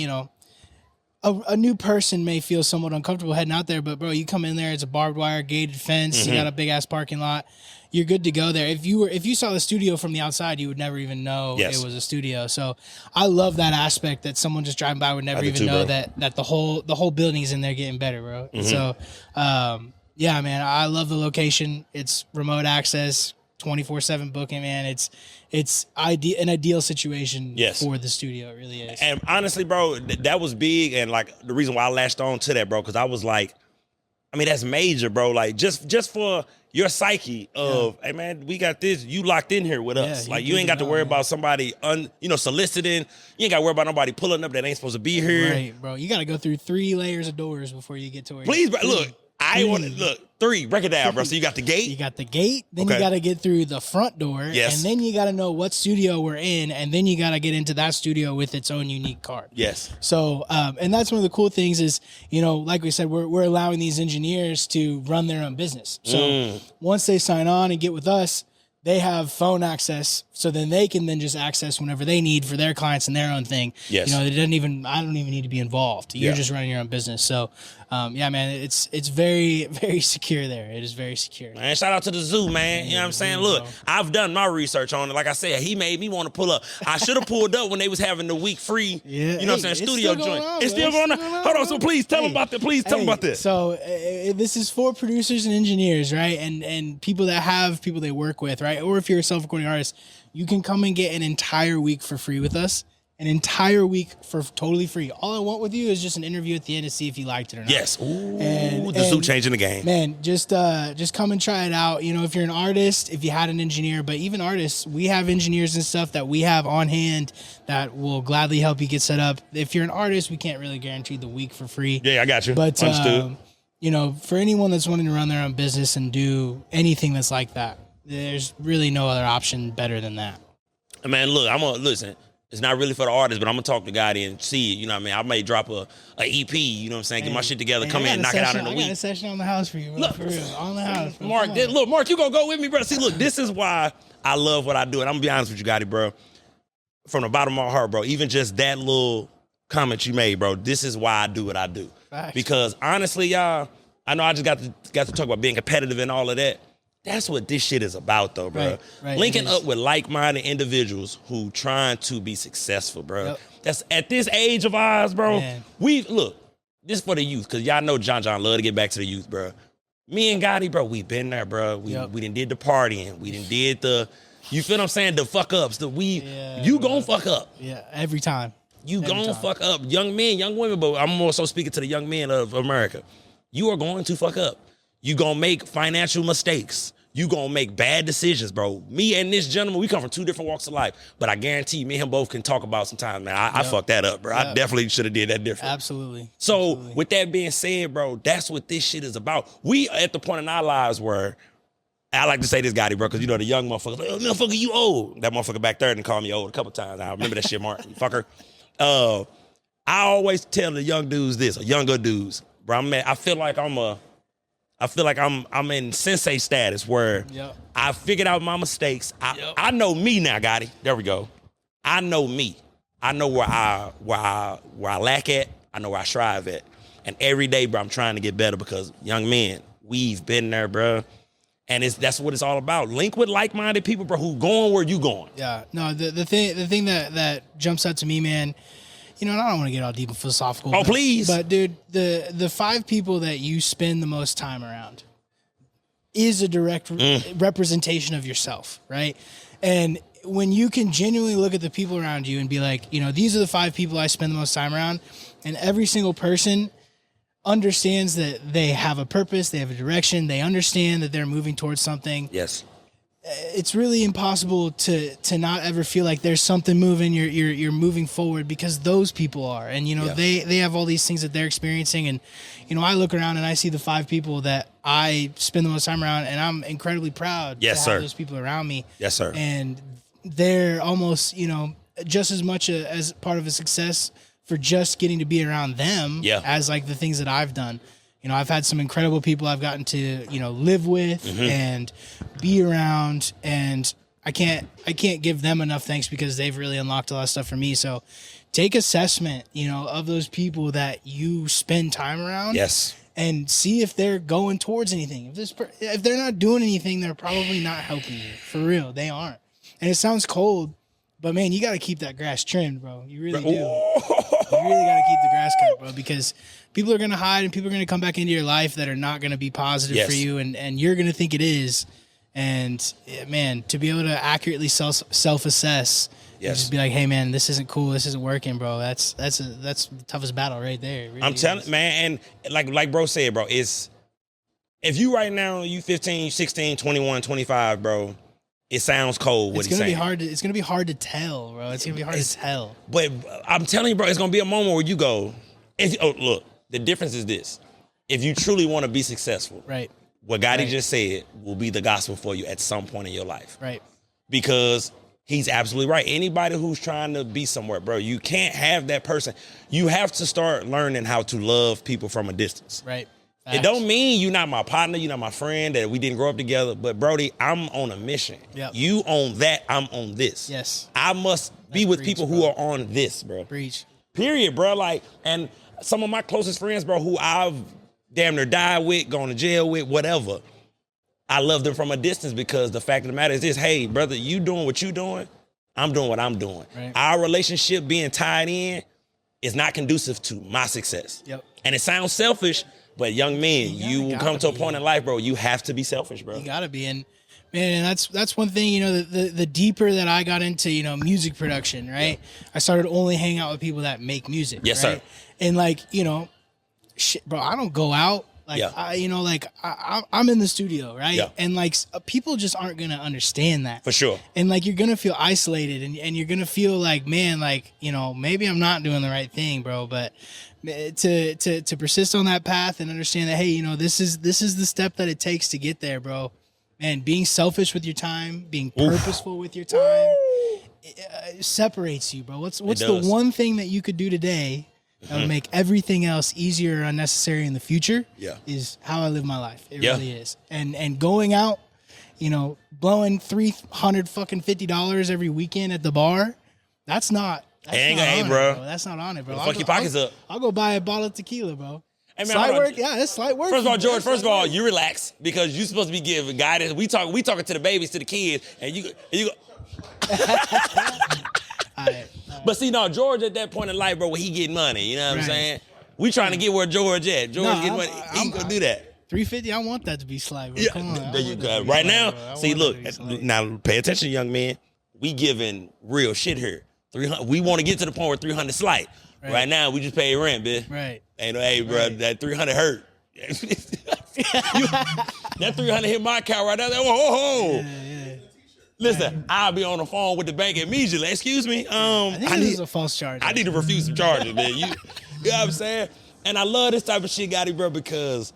a new person may feel somewhat uncomfortable heading out there, but bro, you come in there, it's a barbed wire gated fence. You got a big ass parking lot. You're good to go there. If you saw the studio from the outside, you would never even know it was a studio. So I love that aspect that someone just driving by would never even know that the whole building's in there getting better, bro. So, yeah, man, I love the location. It's remote access, 24/7 booking, man. It's an ideal situation for the studio. It really is. And honestly, bro, that was big. And like the reason why I latched on to that, bro, because I was like, I mean, that's major, bro. Like just for your psyche of, hey man, we got this. You locked in here with us. Like you ain't got to worry about somebody soliciting. You ain't got to worry about nobody pulling up that ain't supposed to be here. Right, bro. You got to go through 3 layers of doors before you get to where. Please, bro. Look. I want to look 3. Break it down, bro. So you got the gate. You got the gate. Then you got to get through the front door. Yes. And then you got to know what studio we're in, and then you got to get into that studio with its own unique card. Yes. So, and that's one of the cool things is, like we said, we're allowing these engineers to run their own business. So once they sign on and get with us, they have phone access So then they can then just access whenever they need for their clients and their own thing. Yes. I don't even need to be involved. You're just running your own business. So, yeah, man, it's very, very secure there. It is very secure. Man, shout out to the zoo, man. You know what I'm saying? Look, I've done my research on it. Like I said, he made me want to pull up. I should have pulled up when they was having the week free, you know what I'm saying, studio joint. It's still going on. Hold on, so please tell them about that. Please tell them about this. So this is for producers and engineers, right? And people that have people they work with, right? Or if you're a self-recording artist, you can come and get an entire week for free with us. An entire week for totally free. All I want with you is just an interview at the end to see if you liked it or not. Yes. Ooh, the zoo changing the game. Man, just come and try it out. You know, if you're an artist, if you had an engineer, but even artists, we have engineers and stuff that we have on hand that will gladly help you get set up. If you're an artist, we can't really guarantee the week for free. Yeah, I got you. But understood. You know, for anyone that's wanting to run their own business and do anything that's like that, there's really no other option better than that. Man, look, I'm gonna listen. It's not really for the artist, but I'm gonna talk to Gotti and see it. You know what I mean? I may drop a EP. You know what I'm saying? Get my shit together. Come in, knock it out in a week. I got a session on the house for you, bro. Look, for real, on the house. Bro. Mark, you gonna go with me, bro? See, look, this is why I love what I do, and I'm gonna be honest with you, Gotti, bro. From the bottom of my heart, bro. Even just that little comment you made, bro. This is why I do what I do. Facts. Because honestly, y'all, I know I just got to talk about being competitive and all of that. That's what this shit is about, though, bro. Right, Linking up with like-minded individuals who trying to be successful, bro. Yep. That's at this age of ours, bro. Man. Look, this is for the youth, because y'all know John love to get back to the youth, bro. Me and Gotti, bro, we been there, bro. We done did the partying. We done did the, you feel what I'm saying? The fuck ups. You gon' fuck up. Yeah, every time. You gon' fuck up. Young men, young women, but I'm more so speaking to the young men of America. You are going to fuck up. You gonna make financial mistakes. You gonna make bad decisions, bro. Me and this gentleman, we come from two different walks of life, but I guarantee me and him both can talk about sometimes, man. I fucked that up, bro. I definitely should have did that different. Absolutely. So with that being said, bro, that's what this shit is about. We at the point in our lives where, I like to say this, Gotti, bro, because you know the young motherfucker, like, oh, motherfucker, you old. That motherfucker back there didn't call me old a couple times. I remember that shit, Mark, you fucker. I always tell the young dudes this, or younger dudes, bro. I feel like I'm in sensei status where I figured out my mistakes. I know me now, Gotti. There we go. I know me. I know where I lack at. I know where I strive at. And every day, bro, I'm trying to get better because young men, we've been there, bro. And that's what it's all about. Link with like-minded people, bro, who going where you going. Yeah. No, the thing that jumps out to me, man, you know, and I don't want to get all deep and philosophical. Oh, please. But, dude, the 5 people that you spend the most time around is a direct representation of yourself, right? And when you can genuinely look at the people around you and be like, you know, these are the 5 people I spend the most time around, and every single person understands that they have a purpose, they have a direction, they understand that they're moving towards something. Yes. It's really impossible to not ever feel like there's something moving. You're moving forward because those people are, and you know they have all these things that they're experiencing. And you know, I look around and I see the 5 people that I spend the most time around, and I'm incredibly proud to have those people around me. Yes, sir. And they're almost, you know, just as much as part of a success for just getting to be around them as like the things that I've done. You know, I've had some incredible people I've gotten to, you know, live with and be around, and I can't give them enough thanks because they've really unlocked a lot of stuff for me. So take assessment, you know, of those people that you spend time around. Yes. And see if they're going towards anything. If they're not doing anything, they're probably not helping you. For real, they aren't. And it sounds cold, but man, you got to keep that grass trimmed, bro. You really do. You really got to keep the grass cut, bro, because people are going to hide and people are going to come back into your life that are not going to be positive for you, and you're going to think it is. And man, to be able to accurately self-assess, and just be like, hey man, this isn't cool, this isn't working, bro. That's the toughest battle right there. Really I'm telling, man, and like bro said, bro, it's if you right now you 15, 16, 21, 25, bro. It sounds cold what he's saying. It's going to be hard to tell, bro. It's going to be hard to tell. But I'm telling you, bro, it's going to be a moment where you go, look, the difference is this. If you truly want to be successful, right? What Gotti just said will be the gospel for you at some point in your life. Right. Because he's absolutely right. Anybody who's trying to be somewhere, bro, you can't have that person. You have to start learning how to love people from a distance. Right. It don't mean you're not my partner, you're not my friend, that we didn't grow up together. But Brody, I'm on a mission. Yep. You on that, I'm on this. Yes. I must be with people who are on this, bro. Preach. Period, bro. Like, and some of my closest friends, bro, who I've damn near died with, gone to jail with, whatever. I love them from a distance because the fact of the matter is this: hey, brother, you doing what you doing, I'm doing what I'm doing. Right. Our relationship being tied in is not conducive to my success. Yep. And it sounds selfish, but young men, you will come to a point in life, bro, you have to be selfish, bro. You gotta be. And man, and that's one thing, you know, the deeper that I got into, you know, music production, right? Yeah. I started only hanging out with people that make music. Yes, right? sir. And like, you know, shit, bro, I don't go out. Like, yeah. I'm in the studio, right? Yeah. And like, people just aren't going to understand that. For sure. And like, you're going to feel isolated and you're going to feel like, man, like, you know, maybe I'm not doing the right thing, bro. But to persist on that path and understand that, hey, you know, this is the step that it takes to get there, bro. Man, being selfish with your time, being purposeful with your time, it separates you, bro. What's the one thing that you could do today that would make everything else easier or unnecessary in the future? Yeah. Is how I live my life. It really is. And going out, you know, blowing $350 every weekend at the bar, that's not on it, bro. That's not on it, bro. Fuck your pockets up. I'll go buy a bottle of tequila, bro. Hey, man, slight work, yeah, that's slight work. First of all, George, you relax because you're supposed to be giving guidance. We talking to the babies, to the kids, and you go. All right. But see, no, George at that point in life, bro, where he getting money, you know what I'm saying? We trying to get where George at. George getting money. He gonna do that. $350, I want that to be slight, bro. Yeah, come on. There you go. Right now, see, look, now pay attention, young man. We giving real shit here. 300. We want to get to the point where 300 slight. Right now, we just pay rent, bitch. Right. Ain't no, hey, bro, that 300 hurt. That 300 hit my account right now. Whoa. Yeah. Listen, I'll be on the phone with the bank immediately. Excuse me. I think this is a false charge. I need to refuse some charges, man. You know what I'm saying? And I love this type of shit, Gotti, bro, because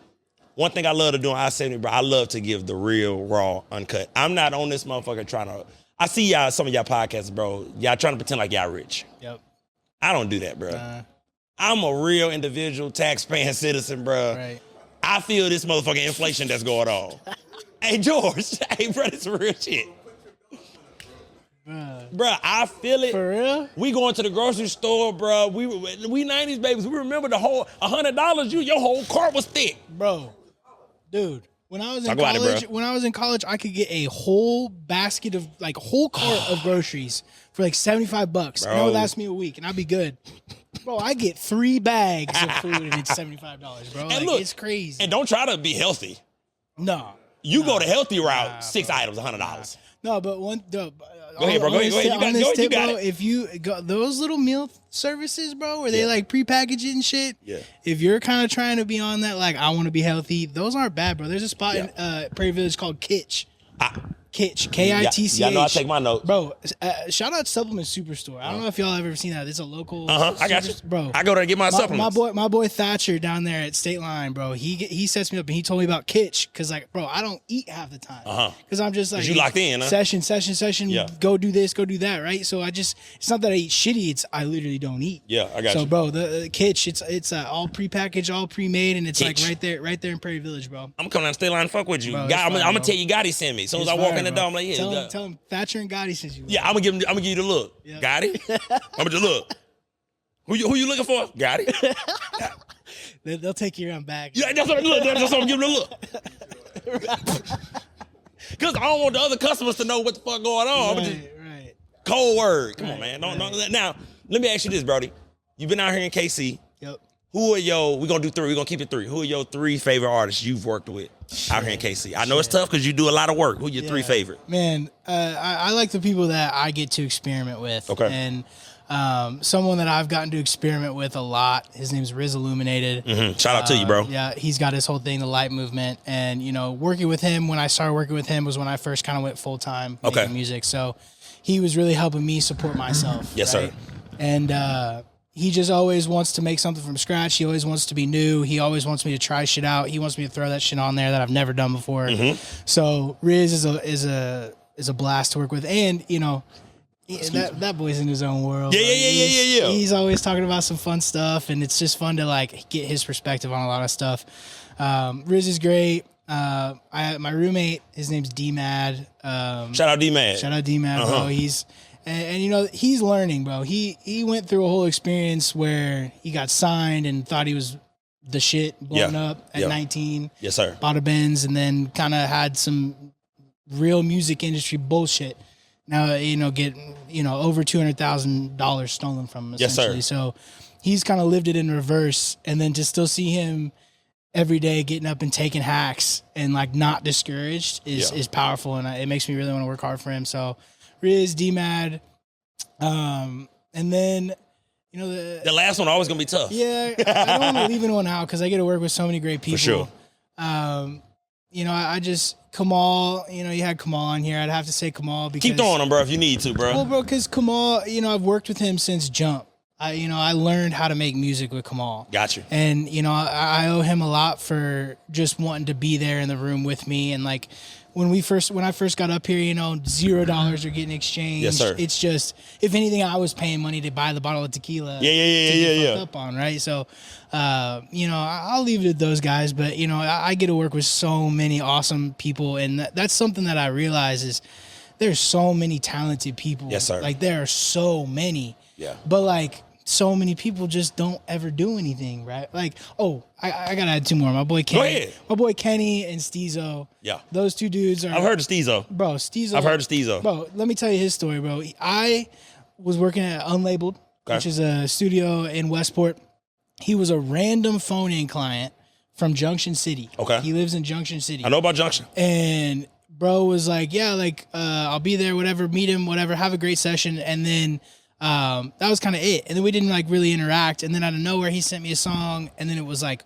one thing I love to do on I-70, bro, I love to give the real, raw, uncut. I'm not on this motherfucker trying to. I see y'all, some of y'all podcasts, bro. Y'all trying to pretend like y'all rich. Yep. I don't do that, bro. I'm a real individual, tax-paying citizen, bro. Right. I feel this motherfucking inflation that's going on. Hey, George. Hey, bro, this is real shit. Bro, I feel it. For real? We going to the grocery store, bro. We 90s babies. We remember the whole $100. Your whole cart was thick, bro. Dude, when I was in college, I could get a whole basket of whole cart of groceries for like $75, bro. And that would last me a week, and I'd be good. Bro, I get 3 bags of food and it's $75, bro. And look, it's crazy. And don't try to be healthy. No. You go the healthy route, 6 items, $100. No, but go ahead, bro. Go ahead. You got it. If you go those little meal services, bro, where they like prepackage it and shit. Yeah. If you're kind of trying to be on that, like I want to be healthy, those aren't bad, bro. There's a spot in Prairie Village called Kitch. Kitch, Kitch. Yeah, I know. I take my notes, bro. Shout out Supplement Superstore. I don't know if y'all have ever seen that. It's a local. I got you, bro. I go there and get my supplements. My boy Thatcher down there at State Line, bro. He sets me up and he told me about Kitch because bro, I don't eat half the time because I'm just like you locked in, huh? Session. Yeah. Go do this, go do that, right? So it's not that I eat shitty. It's I literally don't eat. Yeah, I got you. So bro, the Kitch, it's all prepackaged, all pre-made, and it's Kitch. Like right there in Prairie Village, bro. I'm coming down State Line, fuck with you. Bro, I'm gonna tell you, Gotti sent me. As soon as I walk in the door, I'm like, yeah. Tell him Thatcher and Gotti sent you. Yeah, I'm gonna give you the look. Yeah. Gotti. I'm gonna just look. Who you looking for? Gotti. They'll take you around back. Yeah, that's what I'm giving the look. Cause I don't want the other customers to know what the fuck going on. Right. Cold word. Come on, man. Don't. Now, let me ask you this, Brody. You've been out here in KC. Yep. Who are we're gonna do 3. We're gonna keep it 3. Who are your 3 favorite artists you've worked with out here in KC? I know it's tough because you do a lot of work. Who are your 3 favorite? Man, I like the people that I get to experiment with. Okay. And someone that I've gotten to experiment with a lot, his name's Riz Illuminated. Mm-hmm. Shout out to you, bro. Yeah, he's got his whole thing, the light movement. And, working with him, when I started working with him was when I first kind of went full-time making music. So he was really helping me support myself. Yes, sir. And he just always wants to make something from scratch. He always wants to be new. He always wants me to try shit out. He wants me to throw that shit on there that I've never done before. Mm-hmm. So Riz is a blast to work with. And, That boy's in his own world. Yeah, bro. yeah. He's always talking about some fun stuff, and it's just fun to like get his perspective on a lot of stuff. Riz is great. My roommate, his name's D-Mad. Shout out D-Mad. Shout out D-Mad, bro. He's and you know he's learning, bro. He went through a whole experience where he got signed and thought he was the shit, blown up at 19. Yes, sir. Bought a Benz, and then kind of had some real music industry bullshit. Now, get, over $200,000 stolen from him, essentially. Yes, sir. So he's kind of lived it in reverse. And then to still see him every day getting up and taking hacks and like not discouraged is powerful. And it makes me really want to work hard for him. So Riz, D-Mad, and then, the last one always going to be tough. Yeah, I don't want to leave anyone out because I get to work with so many great people. For sure. I just Kamal. You had Kamal on here. I'd have to say Kamal because Keep throwing him, bro, if you need to, bro. Well, bro, because Kamal, I've worked with him since Jump. I learned how to make music with Kamal. Got you. And I owe him a lot for just wanting to be there in the room with me. And like when I first got up here, $0 are getting exchanged. Yes, sir. It's just, if anything, I was paying money to buy the bottle of tequila. Yeah. Up on, right? So, I'll leave it to those guys, but I get to work with so many awesome people, and that's something that I realize is there's so many talented people. Yes, sir. Like there are so many. Yeah. But like so many people just don't ever do anything, right? Like, I gotta add two more. My boy Kenny. Go ahead. My boy Kenny and Steezo. Yeah. Those two dudes are. I've heard of Steezo. Bro, Steezo. I've heard of Steezo. Bro, let me tell you his story, bro. I was working at Unlabeled, which is a studio in Westport. He was a random phone-in client from Junction City. Okay. He lives in Junction City. I know about Junction. And bro was like, I'll be there, whatever, meet him, whatever, have a great session. And then that was kind of it. And then we didn't like really interact. And then out of nowhere, he sent me a song. And then it was like,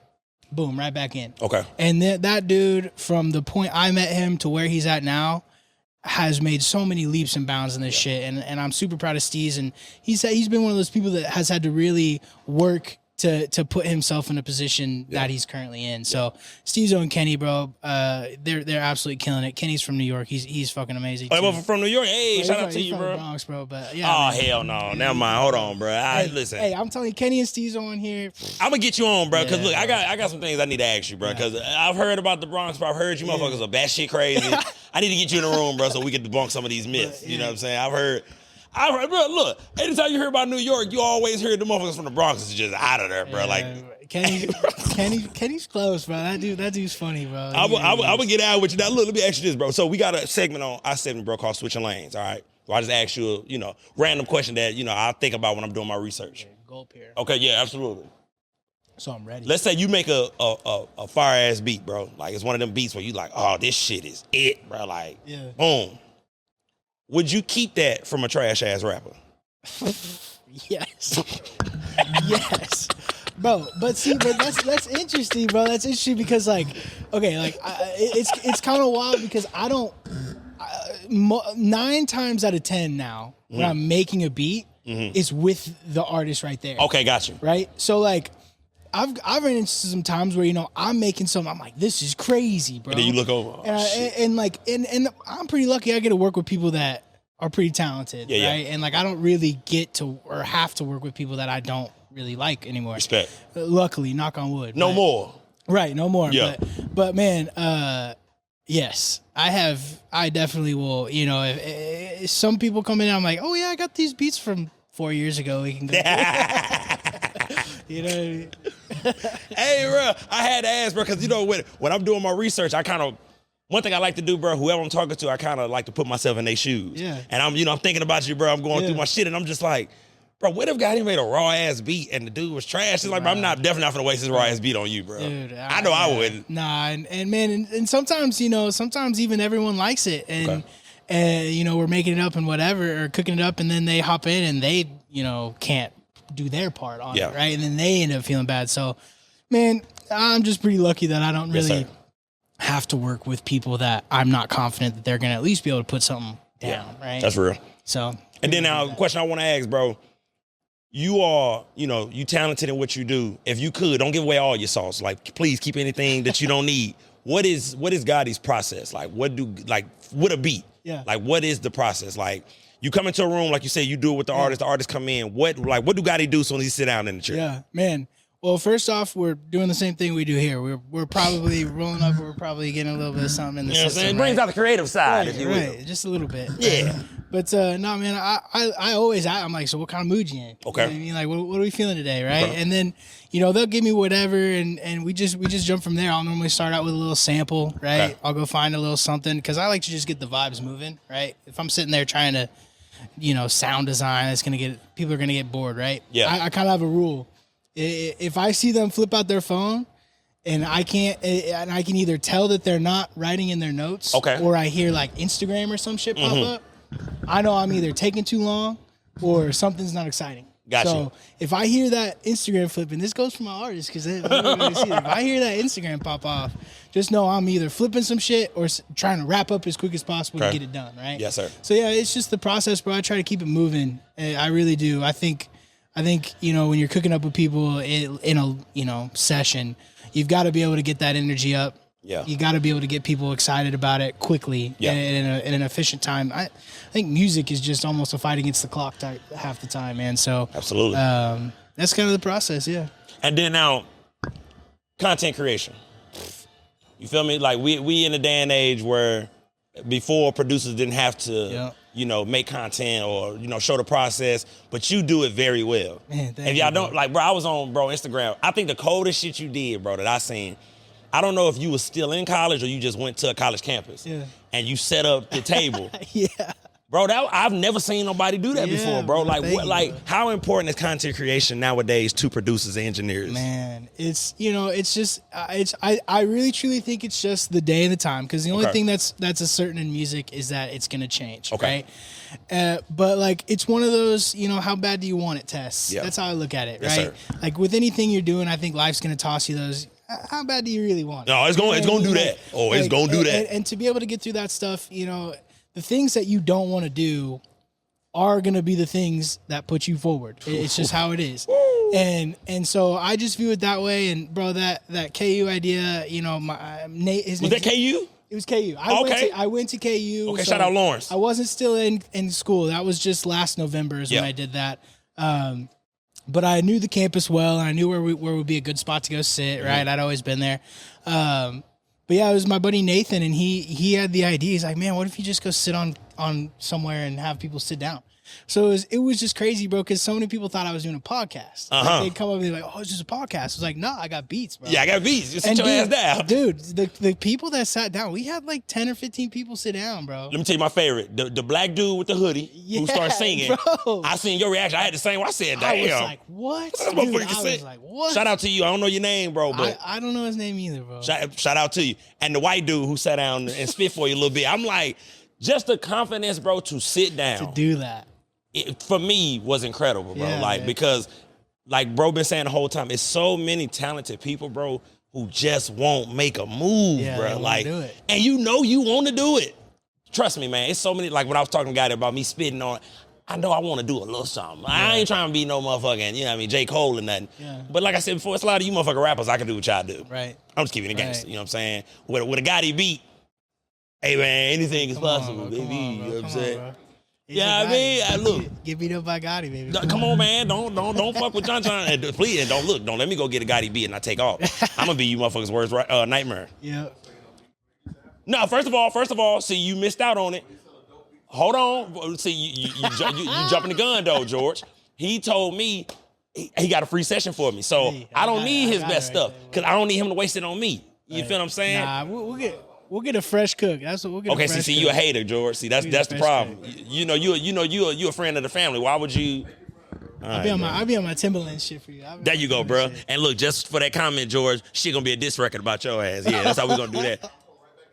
boom, right back in. Okay. And that dude, from the point I met him to where he's at now, has made so many leaps and bounds in this shit. And I'm super proud of Steez. And he's been one of those people that has had to really work to put himself in a position that he's currently in. So Steezo and Kenny, bro, they're absolutely killing it. Kenny's from New York. He's fucking amazing. Oh, from New York. Hey, shout out to you, from bro. The Bronx, bro. But yeah. Oh, hell no. Never mind. Hold on, bro. Listen. Hey, I'm telling you, Kenny and Steezo on here. I'm gonna get you on, bro. Cause look, I got some things I need to ask you, bro. Cause I've heard about the Bronx, bro. I've heard you motherfuckers are batshit crazy. I need to get you in the room, bro, so we can debunk some of these myths. You know what I'm saying? I've heard, bro, look, anytime you hear about New York, you always hear the motherfuckers from the Bronx is just out of there, bro. Like Kenny's close, bro. That dude's funny, bro. I would get out with you. Now, look, let me ask you this, bro. So we got a segment on I-70, bro, called Switching Lanes, all right? Where I just ask you a, random question that, I think about when I'm doing my research. Gulp here. Okay, yeah, absolutely. So I'm ready. Let's say you make a fire-ass beat, bro. Like, it's one of them beats where you like, oh, this shit is it, bro. Like, boom. Would you keep that from a trash-ass rapper? Yes. Yes. Bro, but that's interesting, bro. That's interesting because, like, okay, like, it's kind of wild because I don't, 9 times out of 10 now, when I'm making a beat, it's with the artist right there. Okay, got you. Right? So, like, I've run into some times where I'm making something. I'm like, this is crazy, bro. And then you look over, and I'm pretty lucky. I get to work with people that are pretty talented, right? Yeah. And like, I don't really get to or have to work with people that I don't really like anymore. Respect. Luckily, knock on wood. No more. Right, no more. Yeah. But man, yes, I definitely will. If some people come in, I'm like, oh yeah, I got these beats from 4 years ago. We can go. You know what I mean? Hey, bro, I had to ask, bro, because when I'm doing my research, one thing I like to do, bro, whoever I'm talking to, I kind of like to put myself in their shoes. Yeah. And I'm thinking about you, bro. I'm going through my shit, and I'm just like, bro, what if God made a raw ass beat and the dude was trash? It's like, bro, I'm definitely not gonna waste this raw ass beat on you, bro. Dude, I know I wouldn't. Nah, and man, and sometimes even everyone likes it, and we're making it up and whatever, or cooking it up, and then they hop in and they can't do their part on it, right? And then they end up feeling bad. So, man, I'm just pretty lucky that I don't really have to work with people that I'm not confident that they're gonna at least be able to put something down, right? That's real. So, and then now, question I want to ask, bro. You are, you talented in what you do. If you could, don't give away all your sauce. Like, please keep anything that you don't need. What is Gotti's process? Like, with a beat? Yeah. Like, what is the process? Like, you come into a room, like you said, you do it with the artist come in. What do Gotti do as soon as he sit down in the chair? Yeah, man. Well, first off, we're doing the same thing we do here. We're probably rolling up. We're probably getting a little bit of something in the system. It brings out the creative side, if you will. Right, just a little bit. Yeah. But no, man, I always I'm like, so what kind of mood you in? Okay. You know what I mean, like, what are we feeling today, right? And then, they'll give me whatever, and we just jump from there. I'll normally start out with a little sample, right? Okay. I'll go find a little something because I like to just get the vibes moving, right? If I'm sitting there trying to, sound design, people are gonna get bored, right? Yeah. I kind of have a rule. If I see them flip out their phone, and I can either tell that they're not writing in their notes, or I hear like Instagram or some shit pop up, I know I'm either taking too long or something's not exciting. Gotcha. So if I hear that Instagram flipping, this goes for my artists because if I hear that Instagram pop off, just know I'm either flipping some shit or trying to wrap up as quick as possible to get it done, right? Yes, sir. So yeah, it's just the process, bro. I try to keep it moving. I really do. I think when you're cooking up with people in a session, you've got to be able to get that energy up. Yeah. You got to be able to get people excited about it quickly and in an efficient time. I think music is just almost a fight against the clock type half the time, man. So absolutely, that's kind of the process, yeah. And then now, content creation. You feel me? Like we in a day and age where before producers didn't have to, make content or show the process, but you do it very well. Man, if y'all don't bro, I was on Instagram. I think the coldest shit you did, bro, that I seen. I don't know if you was still in college or you just went to a college campus and you set up the table. Yeah. Bro, I've never seen nobody do that before, bro. Man, how important is content creation nowadays to producers and engineers? Man, it's just I really truly think it's just the day and the time because the only thing that's a certain in music is that it's gonna change, right? But like it's one of those, how bad do you want it tests? Yeah. That's how I look at it, Yes, right? sir. Like with anything you're doing, I think life's gonna toss you those. How bad do you really want it? No, it's gonna do that. Oh, it's gonna do that. And to be able to get through that stuff, the things that you don't want to do are gonna be the things that put you forward. It's just how it is. And so I just view it that way. And bro, that KU idea, Nate, his was name, that KU? It was KU. I went to KU. Okay, shout out Lawrence. I wasn't still in school. That was just last November is when I did that. But I knew the campus well, and I knew where would be a good spot to go sit. Right, I'd always been there. But yeah, it was my buddy Nathan, and he had the idea. He's like, man, what if you just go sit on somewhere and have people sit down? So it was just crazy, bro, because so many people thought I was doing a podcast. Like, they'd come up and be like, oh, it's just a podcast. I was like, no, I got beats, bro. Yeah, I got beats. Just sit your ass down. Dude, the people that sat down, we had like 10 or 15 people sit down, bro. Let me tell you my favorite. The black dude with the hoodie who started singing. Bro. I seen your reaction. I had the same. I said, damn. I was like, what? Dude, I was like, what? Shout out to you. I don't know your name, bro, but I don't know his name either, bro. Shout out to you. And the white dude who sat down and spit for you a little bit. I'm like, just the confidence, bro, to sit down. To do that. It, for me, was incredible, bro. Yeah, because, bro, been saying the whole time, it's so many talented people, bro, who just won't make a move, bro. Do it. And you want to do it. Trust me, man. It's so many. Like when I was talking to Gotti about me spitting on, I know I want to do a little something. I ain't trying to be no motherfucking, J. Cole or nothing. Yeah. But like I said before, it's a lot of you motherfucking rappers. I can do what y'all do. Right. I'm just keeping it gangster. You know what I'm saying? With a Gotti beat, hey man, anything is possible, baby. You know what I'm saying? Yeah, I mean, look. Get beat up by Gotti, baby. Come on, man. Don't fuck with John. And please, and don't let me go get a Gotti beat and I take off. I'm gonna be you motherfuckers' worst nightmare. Yeah. No, first of all, see, you missed out on it. Hold on. See, you jumping the gun though, George. He told me he got a free session for me, so I don't need his best stuff because I don't need him to waste it on me. You feel what I'm saying? Nah, we'll get a fresh cook. That's what we'll get. Okay, see, you a hater, George. See, that's the problem. You a friend of the family. Why would you? I'll be on my Timberland shit for you. There you go, bro. And look, just for that comment, George, she gonna be a diss record about your ass. Yeah, that's how we gonna do that.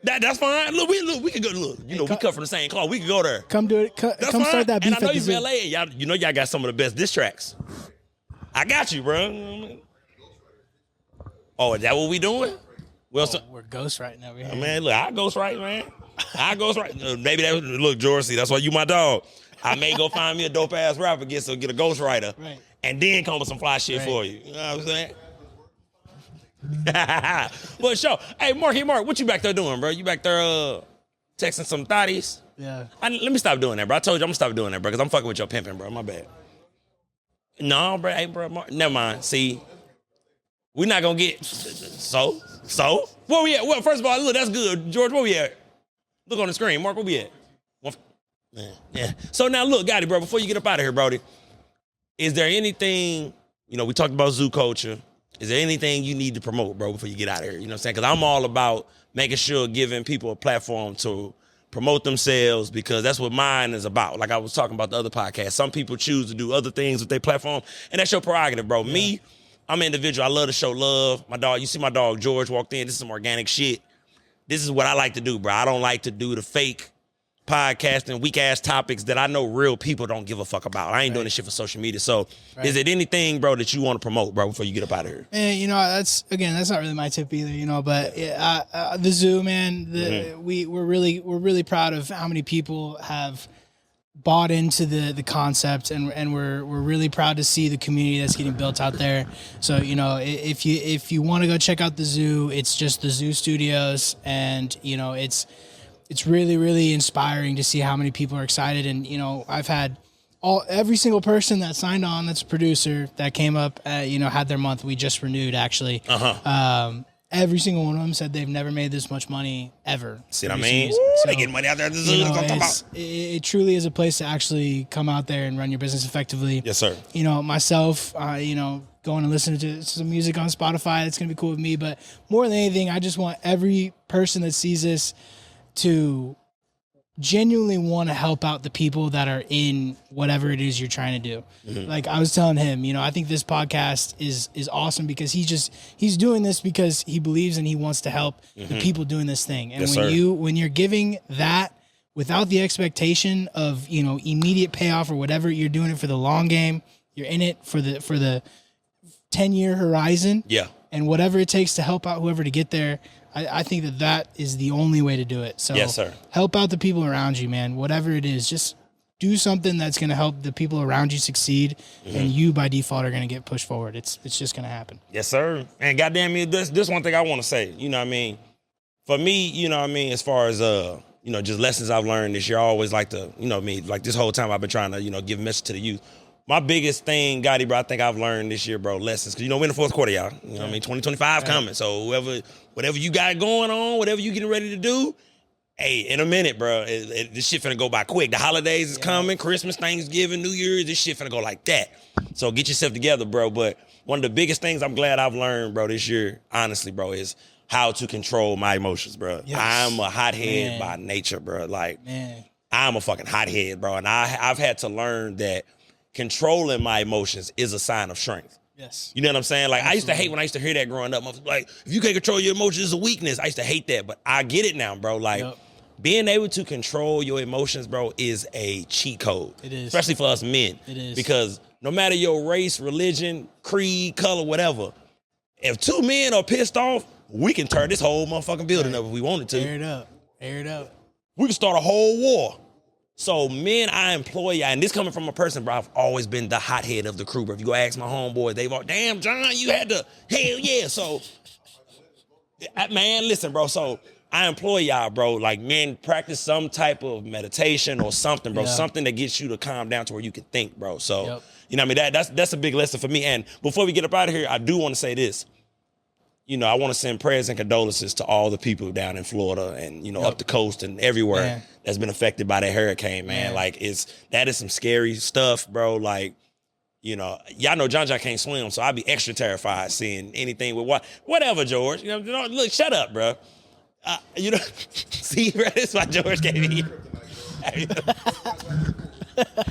That's fine. Look, we can go. Look, we cut from the same cloth. We can go there. Come do it. Come start that beef. And I know you from LA. Y'all got some of the best diss tracks. I got you, bro. Oh, is that what we doing? Well, we're ghostwriting over here. Man, look, I ghostwrite, man. I ghostwrite. Maybe look, George. See, that's why you my dog. I may go find me a dope ass rapper, get a ghostwriter, right, and then come with some fly shit for you. You know what I'm saying? But hey, Mark, what you back there doing, bro? You back there texting some thotties? Yeah. Let me stop doing that, bro. I told you I'm gonna stop doing that, bro, because I'm fucking with your pimping, bro. My bad. No, bro. Hey, bro. Never mind. See, we're not gonna get so. Where we at? Well, first of all, look, that's good, George. Where we at? Look on the screen, Mark. Where we at? Yeah. So now, look, Gotti, bro. Before you get up out of here, Brody, is there anything? You know, we talked about zoo culture. Is there anything you need to promote, bro, before you get out of here? You know what I'm saying? Because I'm all about making sure giving people a platform to promote themselves, because that's what mine is about. Like I was talking about the other podcast. Some people choose to do other things with their platform, and that's your prerogative, bro. Yeah. Me, I'm an individual. I love to show love. My dog, you see my dog George walked in. This is some organic shit. This is what I like to do, bro. I don't like to do the fake podcasting, weak-ass topics that I know real people don't give a fuck about. I ain't doing this shit for social media. So is it anything, bro, that you want to promote, bro, before you get up out of here? And, you know, that's not really my tip either, you know, but the zoo, man, we're really proud of how many people have bought into the concept, and we're really proud to see the community that's getting built out there. So, you know, if you want to go check out the zoo, it's just the Zoo Studios, and, you know, it's really, really inspiring to see how many people are excited. And, you know, I've had every single person that signed on that's a producer that came up, you know, had their month. We just renewed, actually. Every single one of them said they've never made this much money ever. See what I mean? They get money out there at the zoo. You know, it truly is a place to actually come out there and run your business effectively. Yes, sir. You know, myself, you know, going and listening to some music on Spotify, that's going to be cool with me. But more than anything, I just want every person that sees this to genuinely want to help out the people that are in whatever it is you're trying to do. Like I was telling him, you know, I think this podcast is awesome because he's doing this because he believes and he wants to help the people doing this thing. And when you're giving that without the expectation of, you know, immediate payoff or whatever, you're doing it for the long game. You're in it for the 10-year horizon. Yeah. And whatever it takes to help out whoever to get there. I think that is the only way to do it. So yes, sir. Help out the people around you, man. Whatever it is, just do something that's going to help the people around you succeed, and you by default are going to get pushed forward. It's just going to happen. Yes, sir. And goddamn me, this one thing I want to say. You know what I mean? For me, you know what I mean, as far as you know, just lessons I've learned this year, I always like to, you know what I mean, like this whole time I've been trying to, you know, give a message to the youth. My biggest thing, Gotti, bro, I think I've learned this year, bro, lessons. Because, you know, we're in the fourth quarter, y'all. You know what I mean? 2025 coming. So whatever you got going on, whatever you getting ready to do, hey, in a minute, bro, this shit finna go by quick. The holidays is coming, Christmas, Thanksgiving, New Year's, this shit finna go like that. So get yourself together, bro. But one of the biggest things I'm glad I've learned, bro, this year, honestly, bro, is how to control my emotions, bro. Yes. I'm a hothead by nature, bro. Like, I'm a fucking hothead, bro. And I've had to learn that controlling my emotions is a sign of strength. Yes. You know what I'm saying? Like, absolutely. I used to hate when I used to hear that growing up. I was like, if you can't control your emotions, it's a weakness. I used to hate that, but I get it now, bro. Like, being able to control your emotions, bro, is a cheat code. It is. Especially for us men. It is. Because no matter your race, religion, creed, color, whatever, if two men are pissed off, we can turn this whole motherfucking building up if we wanted to. Air it up. We can start a whole war. So, men, I employ y'all, and this coming from a person, bro, I've always been the hothead of the crew, bro. If you go ask my homeboys, they've all, damn, John, you had to, hell yeah. So, man, listen, bro, so I employ y'all, bro. Like, men, practice some type of meditation or something, bro, something that gets you to calm down to where you can think, bro. So, you know what I mean? That's a big lesson for me. And before we get up out of here, I do want to say this. You know, I want to send prayers and condolences to all the people down in Florida and, you know, up the coast and everywhere that's been affected by that hurricane, man. Like, that is some scary stuff, bro. Like, you know, y'all know John can't swim, so I'd be extra terrified seeing anything with whatever, George. You know, look, shut up, bro. You know, see, bro, this is why George came in here.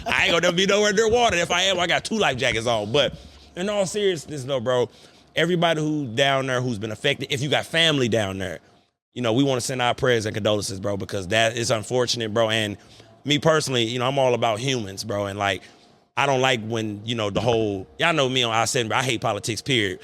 I ain't gonna be nowhere near water. If I am, I got 2 life jackets on. But in all seriousness, though, bro, everybody who's down there who's been affected, if you got family down there, you know, we want to send our prayers and condolences, bro, because that is unfortunate, bro. And me personally, you know, I'm all about humans, bro. And, like, I don't like when, you know, the whole, y'all know me on I-7, I hate politics, period.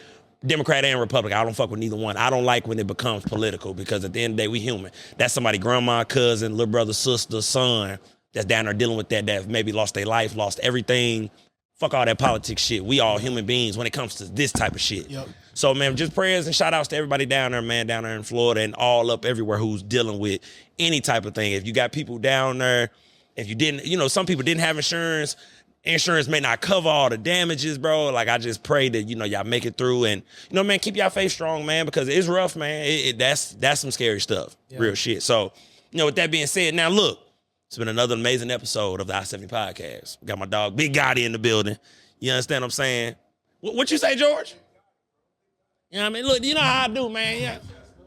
Democrat and Republican, I don't fuck with neither one. I don't like when it becomes political because at the end of the day, we human. That's somebody, grandma, cousin, little brother, sister, son that's down there dealing with that maybe lost their life, lost everything. Fuck all that politics shit. We all human beings when it comes to this type of shit. So, man, just prayers and shout outs to everybody down there, man, down there in Florida and all up everywhere who's dealing with any type of thing. If you got people down there, if you didn't, some people didn't have insurance. Insurance may not cover all the damages, bro. Like, I just pray that, y'all make it through and, man, keep y'all faith strong, man, because it's rough, man. That's some scary stuff, real shit. So, with that being said, now look, it's been another amazing episode of the I-70 podcast. We got my dog, BerGotti, in the building. You understand what I'm saying? What you say, George? You know what I mean? Look, you know how I do, man. Yeah.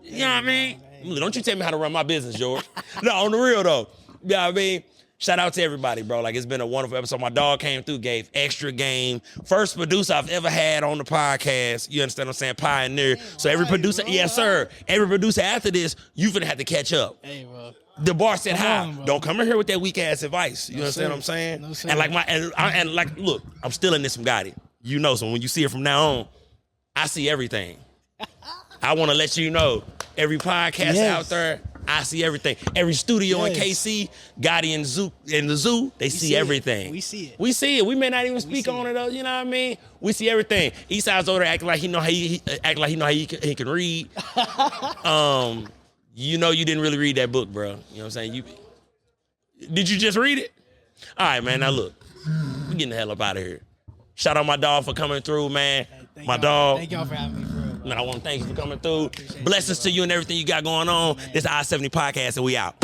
You know what I mean? Look, don't you tell me how to run my business, George. No, on the real, though. You know what I mean? Shout out to everybody, bro. Like, it's been a wonderful episode. My dog came through, gave extra game. First producer I've ever had on the podcast. You understand what I'm saying? Pioneer. So every producer, yes, sir. Every producer after this, you finna have to catch up. Hey, bro. The bar said, "Hi, on, don't come in here with that weak ass advice." You understand what I'm saying? No, sir. And like look, I'm still in this from Gotti. So when you see it from now on, I see everything. I want to let you know, every podcast out there, I see everything. Every studio in KC, Gotti and the zoo, they see everything. We see it. We see it. We may not even speak on it though. You know what I mean? We see everything. Eastside's over there acting like he know how he can read. You didn't really read that book, bro. You know what I'm saying? Did you just read it? All right, man. Now look, we getting the hell up out of here. Shout out my dog for coming through, man. Hey, my dog. Thank y'all for having me, bro. Man, I want to thank you for coming through. Blessings to you and everything you got going on. This is the I-70 podcast, and we out.